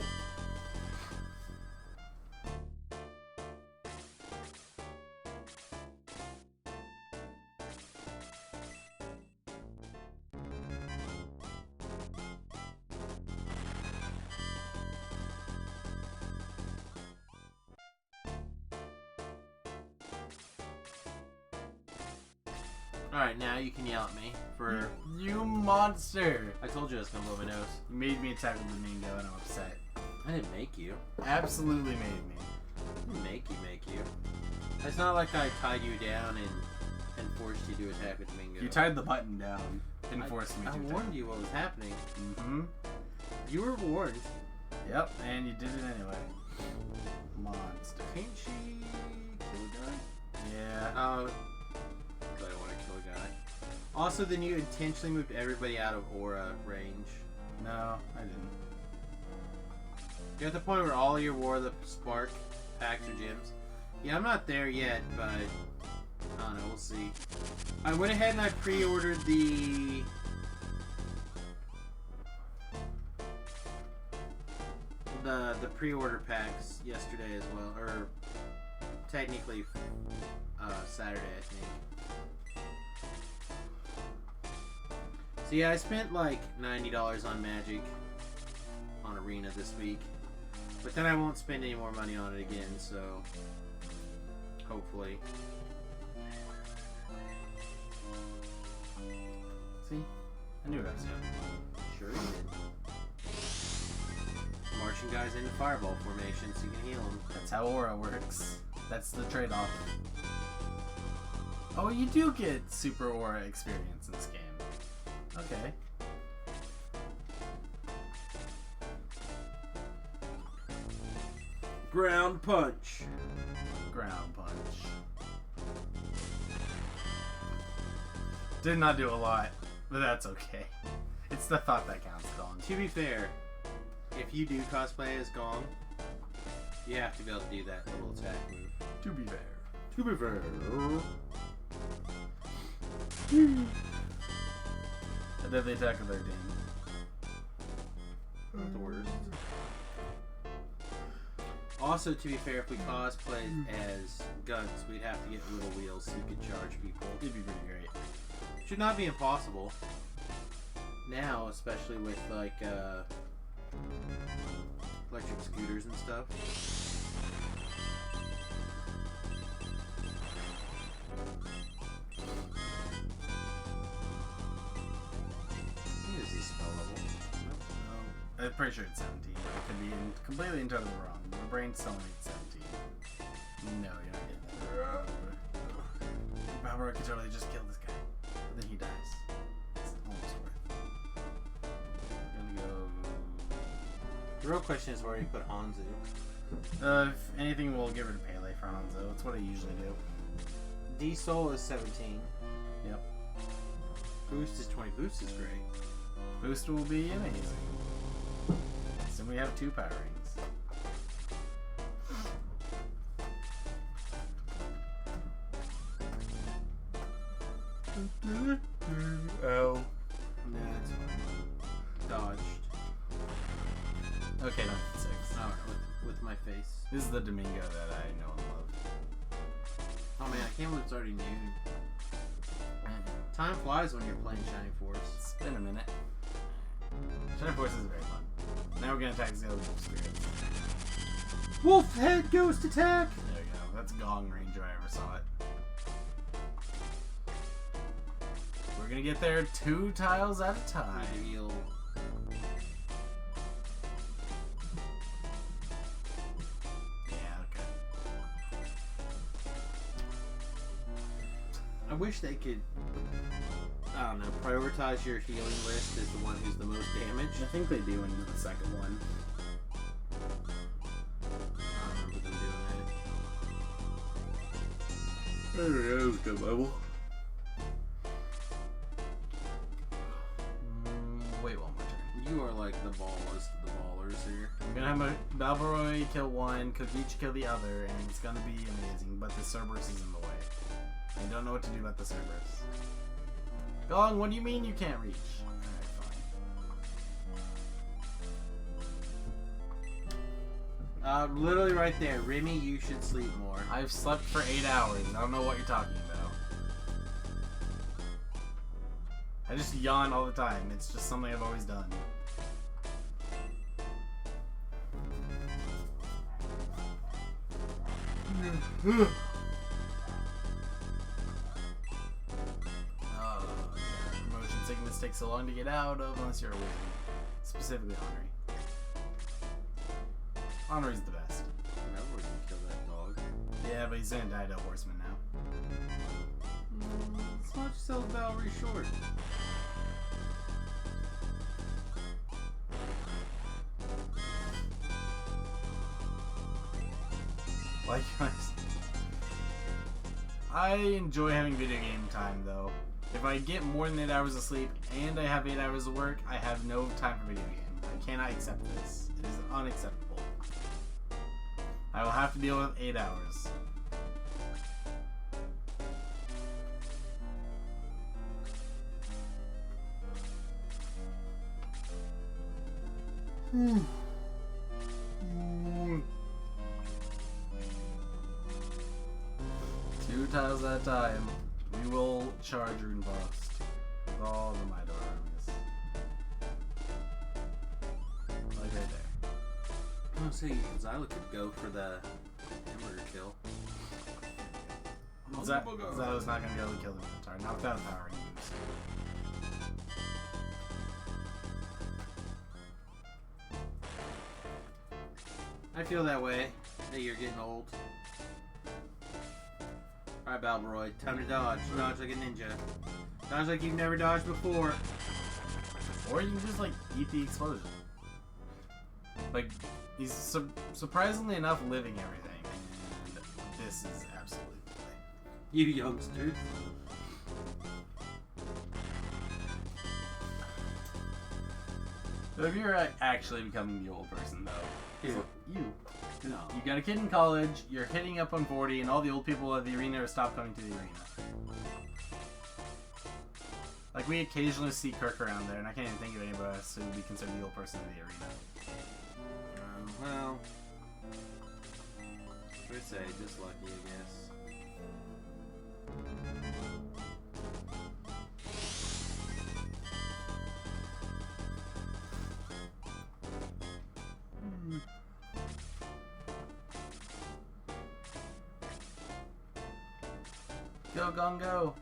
Alright, now you can yell at me for... You monster! I told you I was gonna blow my nose. You made me attack with Domingo and I'm upset. I didn't make you. Absolutely made me. I didn't make you. It's not like I tied you down and forced you to attack with Mingo. You tied the button down and forced me to I attack. warned you what was happening. Mm-hmm. You were warned. Yep, and you did it anyway. Monster. Can't she kill a guy? Yeah. Oh. But I want to kill a guy. Also, then you intentionally moved everybody out of aura range. No, I didn't. You're at the point where all your War of the Spark packs or gems. Yeah, I'm not there yet, but I don't know, we'll see. I went ahead and I pre-ordered the pre-order packs yesterday as well, or technically Saturday, I think. So yeah, I spent like $90 on Magic on Arena this week, but then I won't spend any more money on it again, so hopefully. See? I knew what I was doing. Sure you did. Marching guys into fireball formation so you can heal them. That's how aura works. That's the trade-off. Oh, you do get super aura experience in this game. Okay. Ground punch. Ground punch. Did not do a lot, but that's okay. It's the thought that counts, Gong. To be fair, if you do cosplay as Gong, you have to be able to do that little attack move. To be fair. To be fair. That deadly attack of 13. Not the worst. Also, to be fair, if we cosplayed as Guns, we'd have to get little wheels so you could charge people. It'd be pretty great. Should not be impossible. Now, especially with like electric scooters and stuff. What is this spell level? I'm pretty sure it's 17. I could be completely and totally wrong. My brain's telling me it's 17. No, you're not getting that. Balbaro could totally just kill this guy. But then he dies. It's almost worth it. I'm gonna go... The real question is where you put Hanzo. If anything, we'll get rid of Pele for Hanzo. That's what I usually do. D-Soul is 17. Yep. Boost is 20. Boost is great. Boost will be amazing. So we have 2 power rings. Oh. Nah, it's fine. Dodged. Okay, no, 6. Alright, with my face. This is the Domingo that I know and love. Oh man, I can't believe it's already noon. Time flies when you're playing Shining Force. It's been a minute. Shining Force is very fun. Now we're gonna attack Zillion Spirits. Wolf head ghost attack! There we go. That's Gong range if I ever saw it. We're gonna get there 2 tiles at a time. Heal. Yeah, okay. I wish they could, I don't know, prioritize your healing list as the one who's the most damaged. I think they do in the second one. I don't remember them doing There it is, good level. Wait one more turn. that. You are like the ballers of the ballers here. I'm gonna have my Balbaroy kill one, Kokichi kill the other, and it's gonna be amazing, but the Cerberus is in the way. I don't know what to do about the Cerberus. Gong, what do you mean you can't reach? Alright, fine. Literally right there. Remy, you should sleep more. I've slept for 8 hours. I don't know what you're talking about. I just yawn all the time. It's just something I've always done. Motion sickness takes so long to get out of unless you're a wizard. Specifically Henri. Henri's the best. Never would kill that dog. Yeah, but he's gonna die to a horseman now. Let's watch sell Valerie short. Like I enjoy having video game time though. If I get more than 8 hours of sleep and I have 8 hours of work, I have no time for video games. I cannot accept this. It is unacceptable. I will have to deal with 8 hours. Two tiles at a time. We will charge Rune Boss with all the Midor armies. Like right there. Oh, see, Zyla could go for the hamburger kill. Zyla's not going to be able to kill the Minotaur. Not without a power ring boost. I feel that way, that you're getting old. Alright, Balbaroy, time to dodge. Dodge like a ninja. Dodge like you've never dodged before. Or you can just, like, eat the explosion. Like, he's surprisingly enough living everything. And this is absolutely the way. You youngsters. So if you're actually becoming the old person, though, Who? you. No. You got a kid in college, you're hitting up on 40, and all the old people at the arena have stopped coming to the arena. Like, we occasionally see Kirk around there, and I can't even think of anybody else who would be considered the old person in the arena. Well, I'd say just lucky, I guess. Go, Gongo!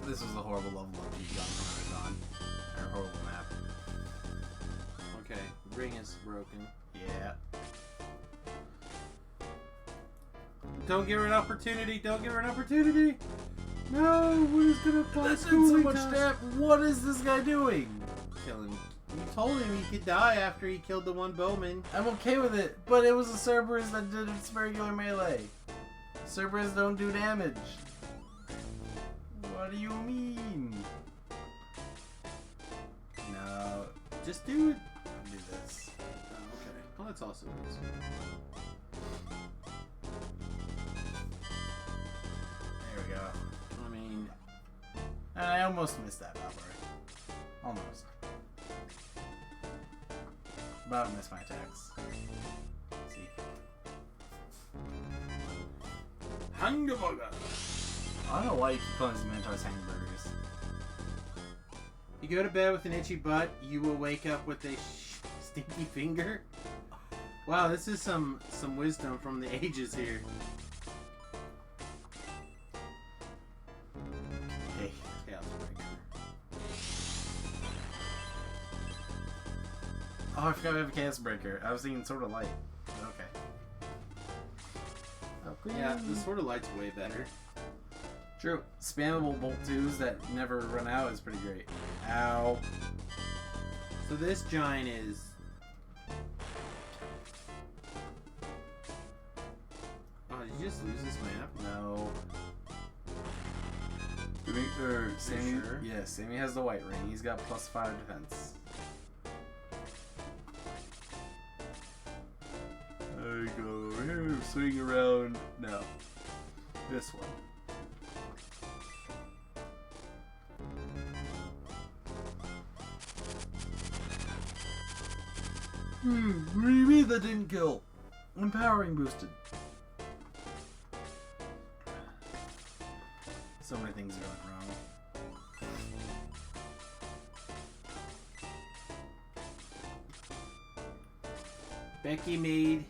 This was a horrible level up you got on. Or horrible map. Okay, ring is broken. Yeah. Don't give her an opportunity! Don't give her an opportunity! No! What is gonna apply That's so much step! What is this guy doing? Kill him. You told him he could die after he killed the one bowman. I'm okay with it, but it was a Cerberus that did its regular melee. Cerberus don't do damage. What do you mean? No. Just do it. I'll do this. Oh, okay. Well, that's also nice. There we go. I mean... And I almost missed that battle. Almost. About to miss my attacks. Let's see. Hamburger! I don't know why you keep calling these Minotaurs hamburgers. You go to bed with an itchy butt, you will wake up with a stinky finger? Wow, this is some wisdom from the ages here. Hey. Chaos Breaker. Oh, I forgot we have a Chaos Breaker. I was thinking Sword of Light. Okay. Oh, Yeah, the Sword of Light's way better. True. Spammable Bolt 2s that never run out is pretty great. Ow. So this giant is... Oh, did you just lose this map? No. Sammy, sure? yeah, Sammy has the white ring. He's got +5 defense. There you go. Here, swing around. No. This one. What do you mean that didn't kill? Empowering boosted. So many things are going wrong. Becky made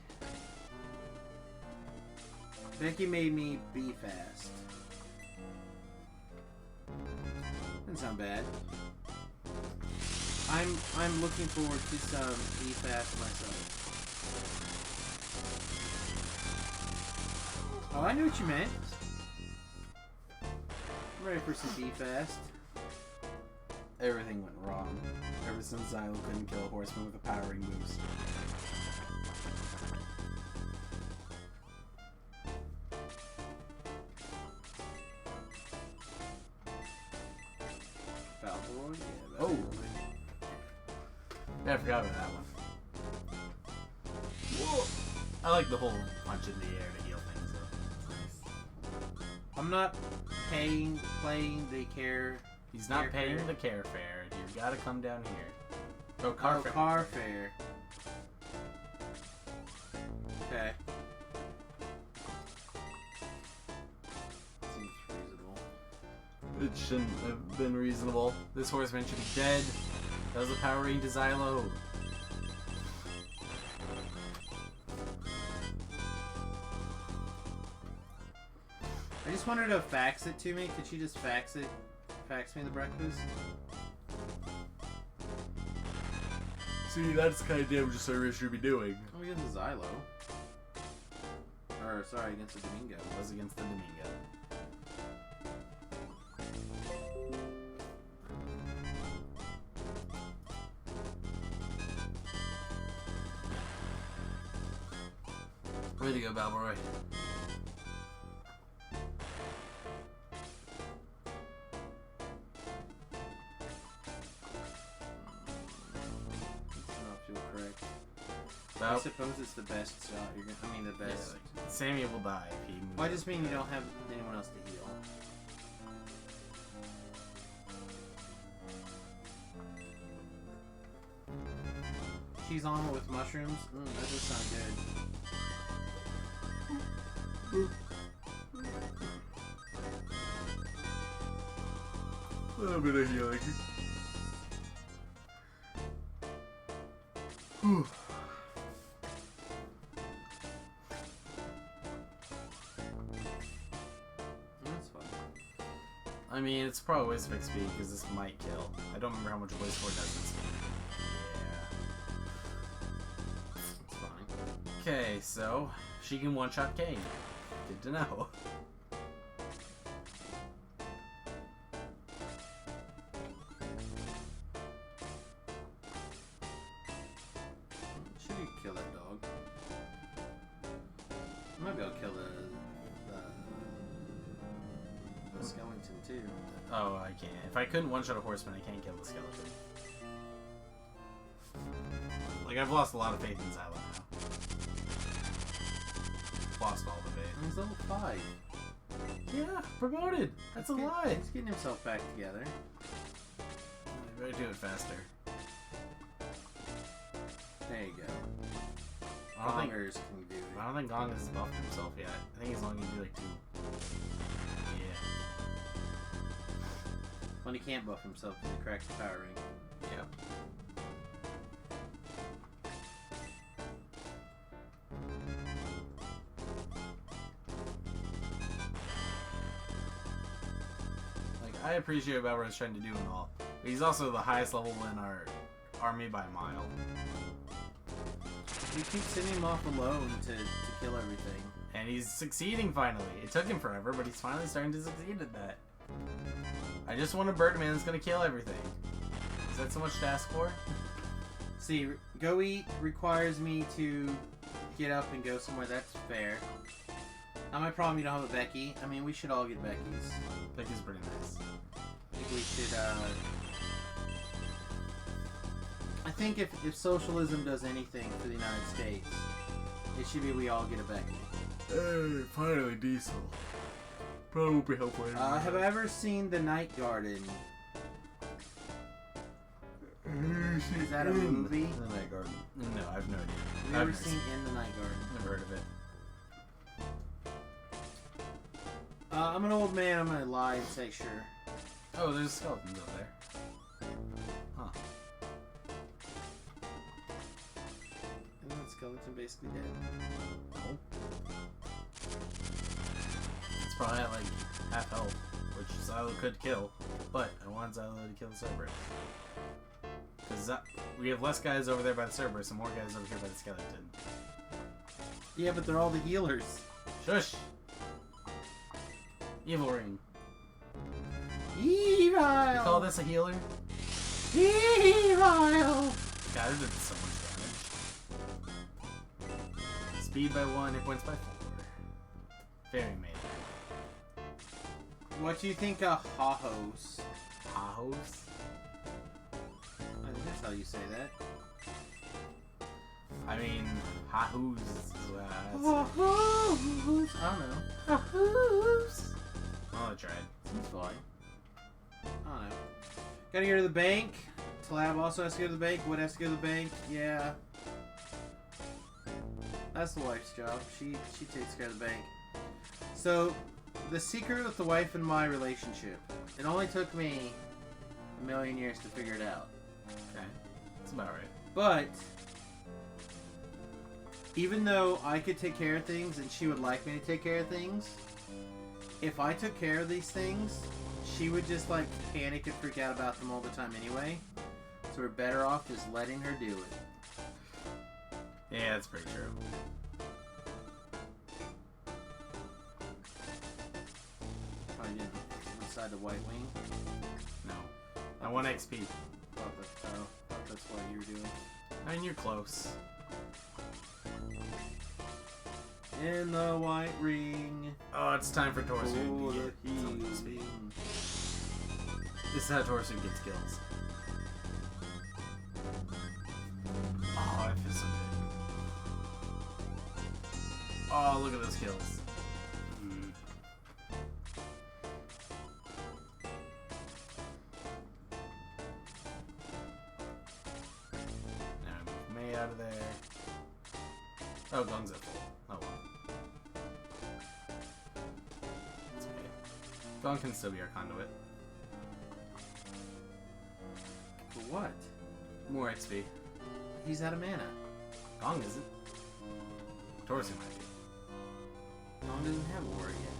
me be fast. Doesn't sound bad. I'm looking forward to some be fast myself. Oh, I know what you meant. I'm ready for some be fast. Everything went wrong. Ever since Xylo couldn't kill a horseman with a powering boost. Balboa? Yeah, Oh! Yeah, I forgot about that one. Whoa! I like the whole punch in the air to heal things though. It's nice. I'm not playing the care. He's not paying fare. the care fare. You gotta come down here. Oh, car fare. Car fare. Okay. Seems reasonable. It shouldn't have been reasonable. This horseman should be dead. That was the power ring to Xylo. I just wanted to fax it to me. Could she just fax me the breakfast? See, that's the kind of damage a service should be doing. Oh, against the Xylo. Or, sorry, against the Domingo. It was against the Domingo. Way to go, Balboa. Does not feel correct. I Nope. suppose it's the best shot. I mean, the best. Yeah, Sammy will die if he moves. Well, I just mean you don't have anyone else to heal. Cheese omelet with mushrooms? That does sound good. A little bit of healing. That's fine. I mean, it's probably waste of XP because this might kill. I don't remember how much waste 4 does this. Yeah. It's fine. Okay, so she can one-shot Kane. Good to know. Should we kill that dog? I might be able to kill the skeleton too. Oh, I can't. If I couldn't one-shot a horseman, I can't kill the skeleton. Like, I've lost a lot of faith in Zyla now. Lost all the faith. He's level 5. Yeah, promoted! That's a lie! He's getting himself back together. I better do it faster. There you go. I don't think Can do it. I don't think Gong has buffed himself yet. I think he's only gonna do like 2. Yeah. When he can't buff himself because he cracked the power ring. Yep. Like, I appreciate what Balrog's trying to do and all, but he's also the highest level in our army by a mile. We keep sending him off alone to kill everything. And he's succeeding finally. It took him forever, but he's finally starting to succeed at that. I just want a Birdman that's gonna kill everything. Is that so much to ask for? See, go eat requires me to get up and go somewhere. That's fair. Not my problem you don't have a Becky. I mean, we should all get Becky's. Becky's pretty nice. I think we should, I think if socialism does anything for the United States, it should be we all get a Becky. Hey, finally Diesel. Probably won't be helpful anymore. Have I ever seen The Night Garden? Is that a movie? The Night Garden. No, I have no idea. Have you ever seen In the Night Garden? Never heard of it. I'm an old man. I'm gonna lie and say sure. Oh, there's skeletons up there. Huh. Isn't that skeleton basically dead? No. It's probably at like half health, which Zylo could kill, but I want Zylo to kill the Cerberus. Because we have less guys over there by the Cerberus and more guys over here by the skeleton. Yeah, but they're all the healers. Shush! Evil Ring. Evil! You call this a healer? Evil! God, it did so much damage. Speed by 1, hit points by 4. Very made. What do you think of Hahos? Hahos? I think that's how you say that. I mean, Hahos is Hahos! I don't know. Hahos! well, I tried. Seems fine. I don't know. Gotta go to the bank. Talab also has to go to the bank. Wood has to go to the bank. Yeah. That's the wife's job. She takes care of the bank. So, the secret with the wife and my relationship. It only took me a million years to figure it out. Okay. That's about right. But, even though I could take care of things and she would like me to take care of things, if I took care of these things, she would just like panic and freak out about them all the time anyway. So we're better off just letting her do it. Yeah, that's pretty true. Oh, you didn't inside the white wing? No. I want XP. Thought that's what you were doing. I mean, you're close. In the white ring. Oh, it's time for Torsu For to the get some XP. healing. This is how Torsu gets kills. Oh, I feel so good. Oh, look at those kills. Now move May out of there. Oh, Gong's at full. Oh well. It's okay. Gong can still be our conduit. For what? More XP. He's out of mana. Gong isn't. Torsi might be. Gong doesn't have Aura yet.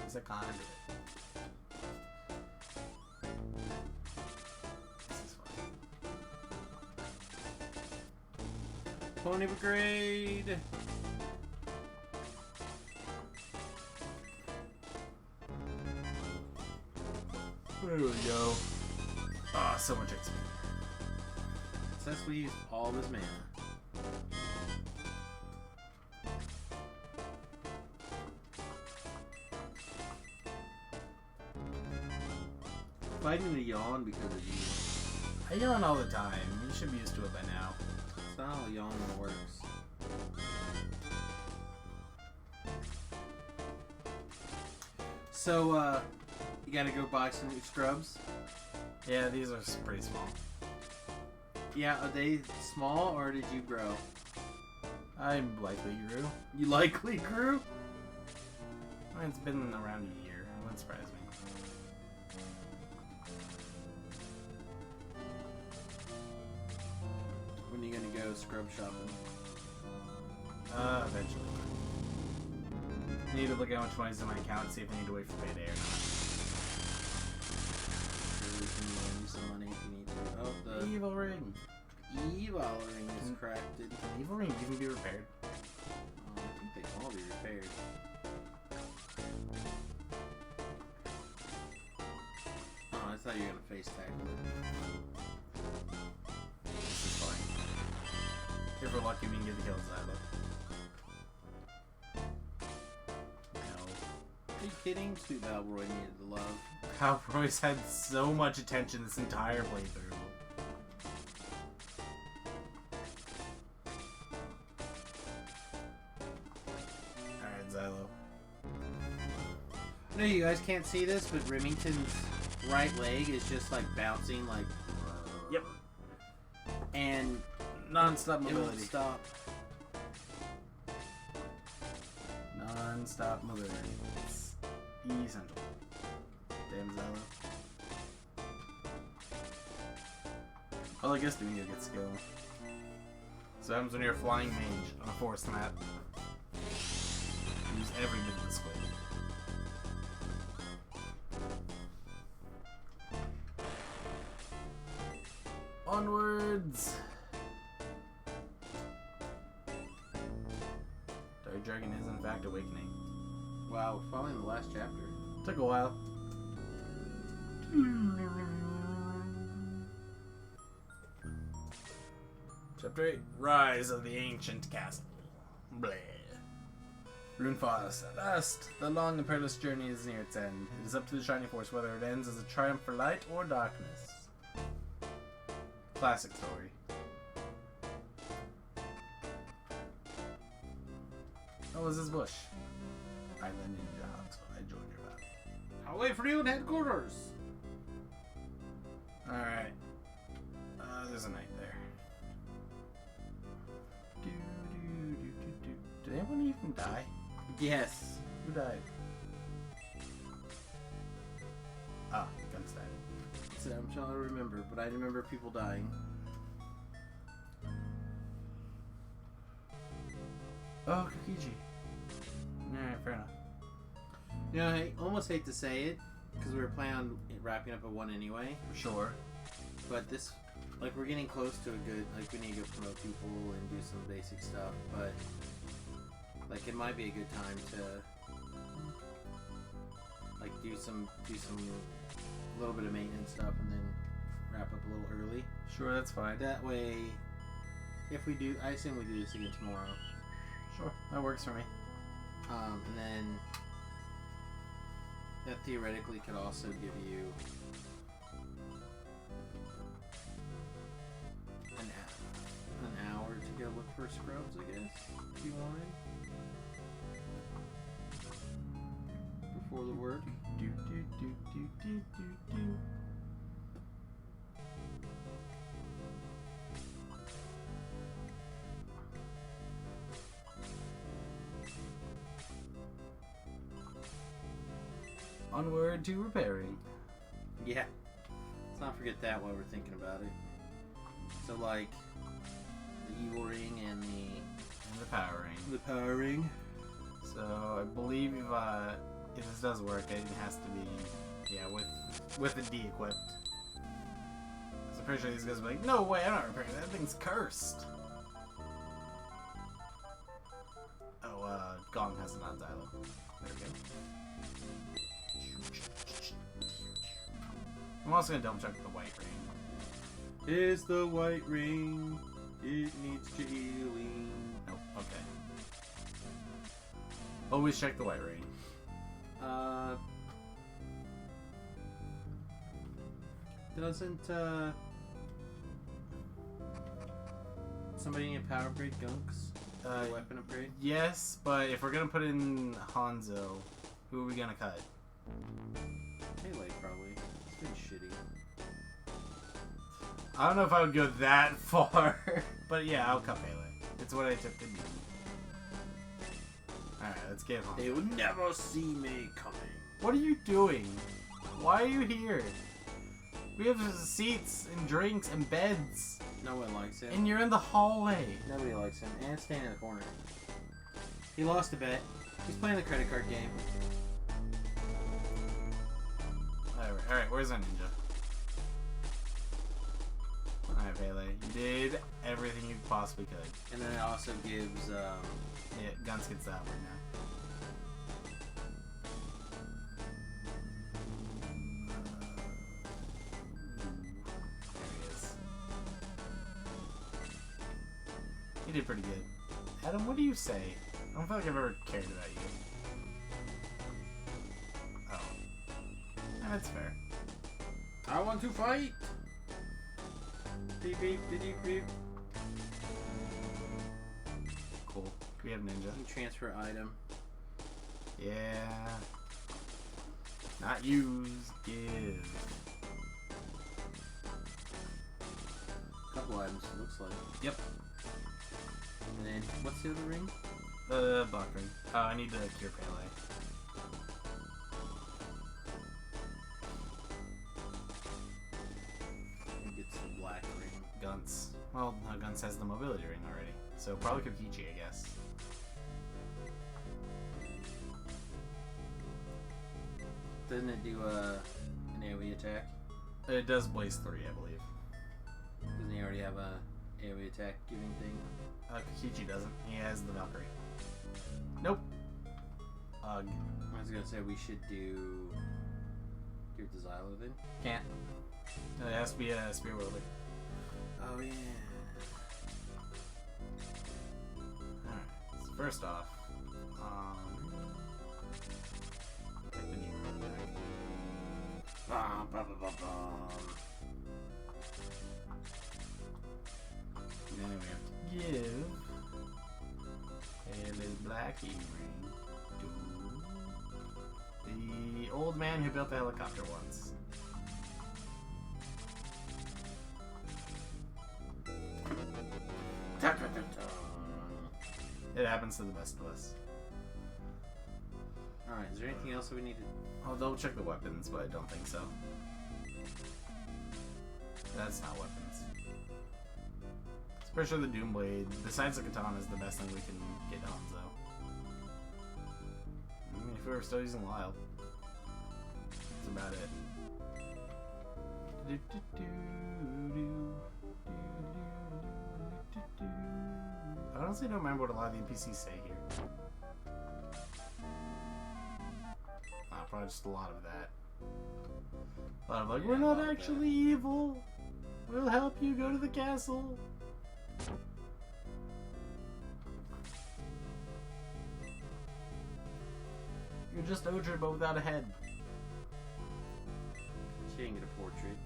He's a conduit. This is fun. Pony Brigade! There we go. Ah, so much XP. Successfully used all of his mana. Fighting to yawn because of you. I yawn all the time. You should be used to it by now. That's not how yawning works. So, you gotta go buy some new scrubs? Yeah, these are pretty small. Yeah, are they small or did you grow? I likely grew. You likely grew? I mean, it's been around a year. It wouldn't surprise me. When are you gonna go scrub shopping? Eventually. I need to look at how much money's in my account and see if I need to wait for payday or not. Sure, we can loan you some money if you need to. Oh, the Evil ring. evil ring is cracked. Can evil ring even be repaired? I think they can all be repaired. Oh, I thought you were gonna face tackle it. This is fine. If we're lucky, we can get the kills out of it. No. Are you kidding? Sweet Valroy needed the love. Cowboys had so much attention this entire playthrough. Alright, Xylo. I know you guys can't see this, but Remington's right leg is just like bouncing, like. Yep. And Non-stop it won't mobility. stop. Non-stop mobility. It's essential. Damn Xylo. Well, I guess doing it gets skill. So what happens when you're a flying mage on a forest map? Use every bit of the squid. Onwards! Dark Dragon is in fact awakening. Wow, we're finally in the last chapter. Took a while. Chapter 8. Rise of the Ancient Castle. Bleh. Runeforest. At last, the long and perilous journey is near its end. It is up to the Shining Force whether it ends as a triumph for light or darkness. Classic story. What was this bush? I landed in your house, so I joined your battle. I'll wait for you in headquarters. Alright. There's a knight there. Did anyone even die? Yes. Who died? Ah, Gunstein. So I'm trying to remember, but I remember people dying. Oh, Kokiji. Alright, fair enough. You know, I almost hate to say it, because we were planning on wrapping up at 1 anyway. Sure. But this, like, we're getting close to a good, like, we need to go promote people and do some basic stuff, but, like, it might be a good time to, like, do some little bit of maintenance stuff and then wrap up a little early. Sure, that's fine. That way, if we do, I assume we do this again tomorrow. Sure, that works for me. And then that theoretically could also give you an hour for scrubs, I guess, if you wanted. Before the work. Do, do, do, do, do, do, do. Onward to repairing. Yeah. Let's not forget that while we're thinking about it. So, like, the evil ring and the power ring. the power ring. So I believe if this does work, it has to be with the D equipped. So I'm pretty sure these guys will be like, no way, I'm not repairing that thing's cursed. Oh, Gong has a non-dialogue. There we go. I'm also gonna double check the white ring. Is the white ring? It needs healing. Nope. Okay. Always check the white ring. Doesn't somebody need a power upgrade, Gunks? A weapon upgrade? Yes, but if we're gonna put in Hanzo, who are we gonna cut? Melee, probably. It's been shitty. I don't know if I would go that far, but yeah, I'll cut Pele. It's what I typically do. Alright, let's get home. They would never see me coming. What are you doing? Why are you here? We have seats and drinks and beds. No one likes him. And you're in the hallway. Nobody likes him. And staying in the corner. He lost a bet. He's playing the credit card game. Alright, where's our ninja? Alright, Pele. You did everything you possibly could. And then it also gives, yeah, Guns gets that one now. There he is. You did pretty good. Adam, what do you say? I don't feel like I've ever cared about you. Oh. That's fair. I want to fight! Beep beep, beep beep. Cool. We have ninja. Transfer item. Yeah. Not use, give. Couple items, it looks like. Yep. And then, what's the other ring? Block ring. Oh, I need to cure Pele. It's the black ring. Guns. Well, Guns has the mobility ring already. So probably Kokichi, I guess. Doesn't it do an AoE attack? It does Blaze 3, I believe. Doesn't he already have a AoE attack giving thing? Kokichi doesn't. He has the Valkyrie. Nope. Ugh. I was gonna say we should do give the Xylo then. Can't. It has to be a spear wielder. Oh yeah. Alright. So first off, take the new one back. Bum, bum, bum, bum, bum. And then we have to give Pele's black E-ring to the old man who built the helicopter once. It happens to the best of us. Alright, is there anything else that we need to... I'll double check the weapons, but I don't think so. That's not weapons. I'm pretty sure the Doomblade, besides the katana, is the best thing we can get Hanzo. I mean, if we were still using Lyle. That's about it. I honestly don't remember what a lot of the NPCs say here. Probably just a lot of that. A lot of like, we're not actually evil. We'll help you go to the castle. You're just Odrin, but without a head. She didn't get a portrait.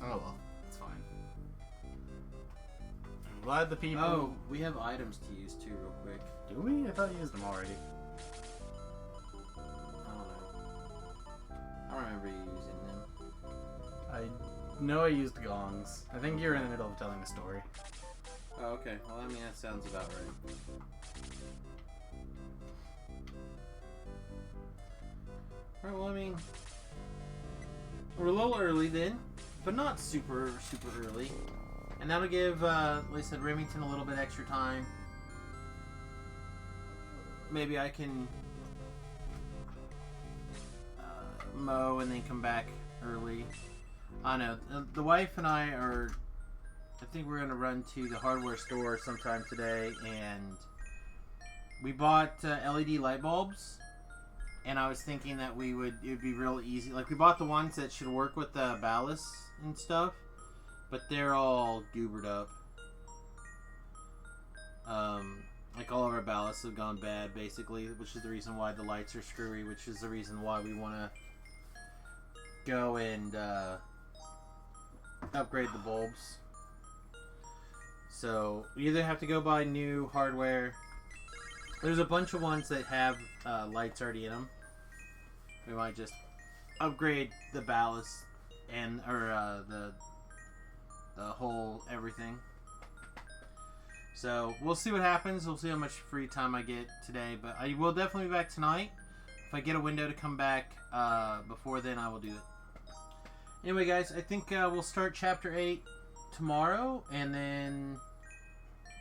Oh well, it's fine. glad the people... Oh, we have items to use too, real quick. Do we? I thought you used them already. I don't know. I don't remember you using them. I know I used gongs. I think you're in the middle of telling a story. Oh, okay. Well, I mean, that sounds about right. Alright, well, I mean... We're a little early then, but not super early. And that'll give, like I said, Remington a little bit extra time. Maybe I can mow and then come back early. I don't know. The wife and I are... I think we're going to run to the hardware store sometime today, and we bought LED light bulbs. And I was thinking that it would be real easy. Like, we bought the ones that should work with the ballast and stuff, but they're all goobered up. Like, all of our ballasts have gone bad, basically, which is the reason why the lights are screwy, which is the reason why we want to go and upgrade the bulbs. So, we either have to go buy new hardware. There's a bunch of ones that have lights already in them. We might just upgrade the ballast and the whole everything. So we'll see what happens. We'll see how much free time I get today, but I will definitely be back tonight. If I get a window to come back before then, I will do it. Anyway, guys, I think we'll start Chapter 8 tomorrow, and then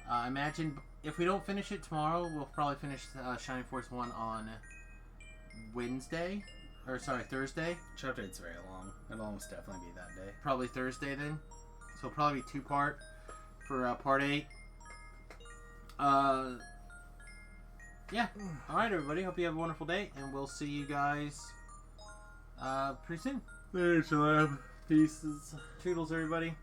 I imagine if we don't finish it tomorrow, we'll probably finish Shining Force 1 on Thursday. Chapter 8's very long. It'll almost definitely be that day. Probably Thursday then. So probably 2-part for Part 8. Yeah. Alright, everybody. Hope you have a wonderful day, and we'll see you guys pretty soon. Later, Shalab. Pieces. Toodles, everybody.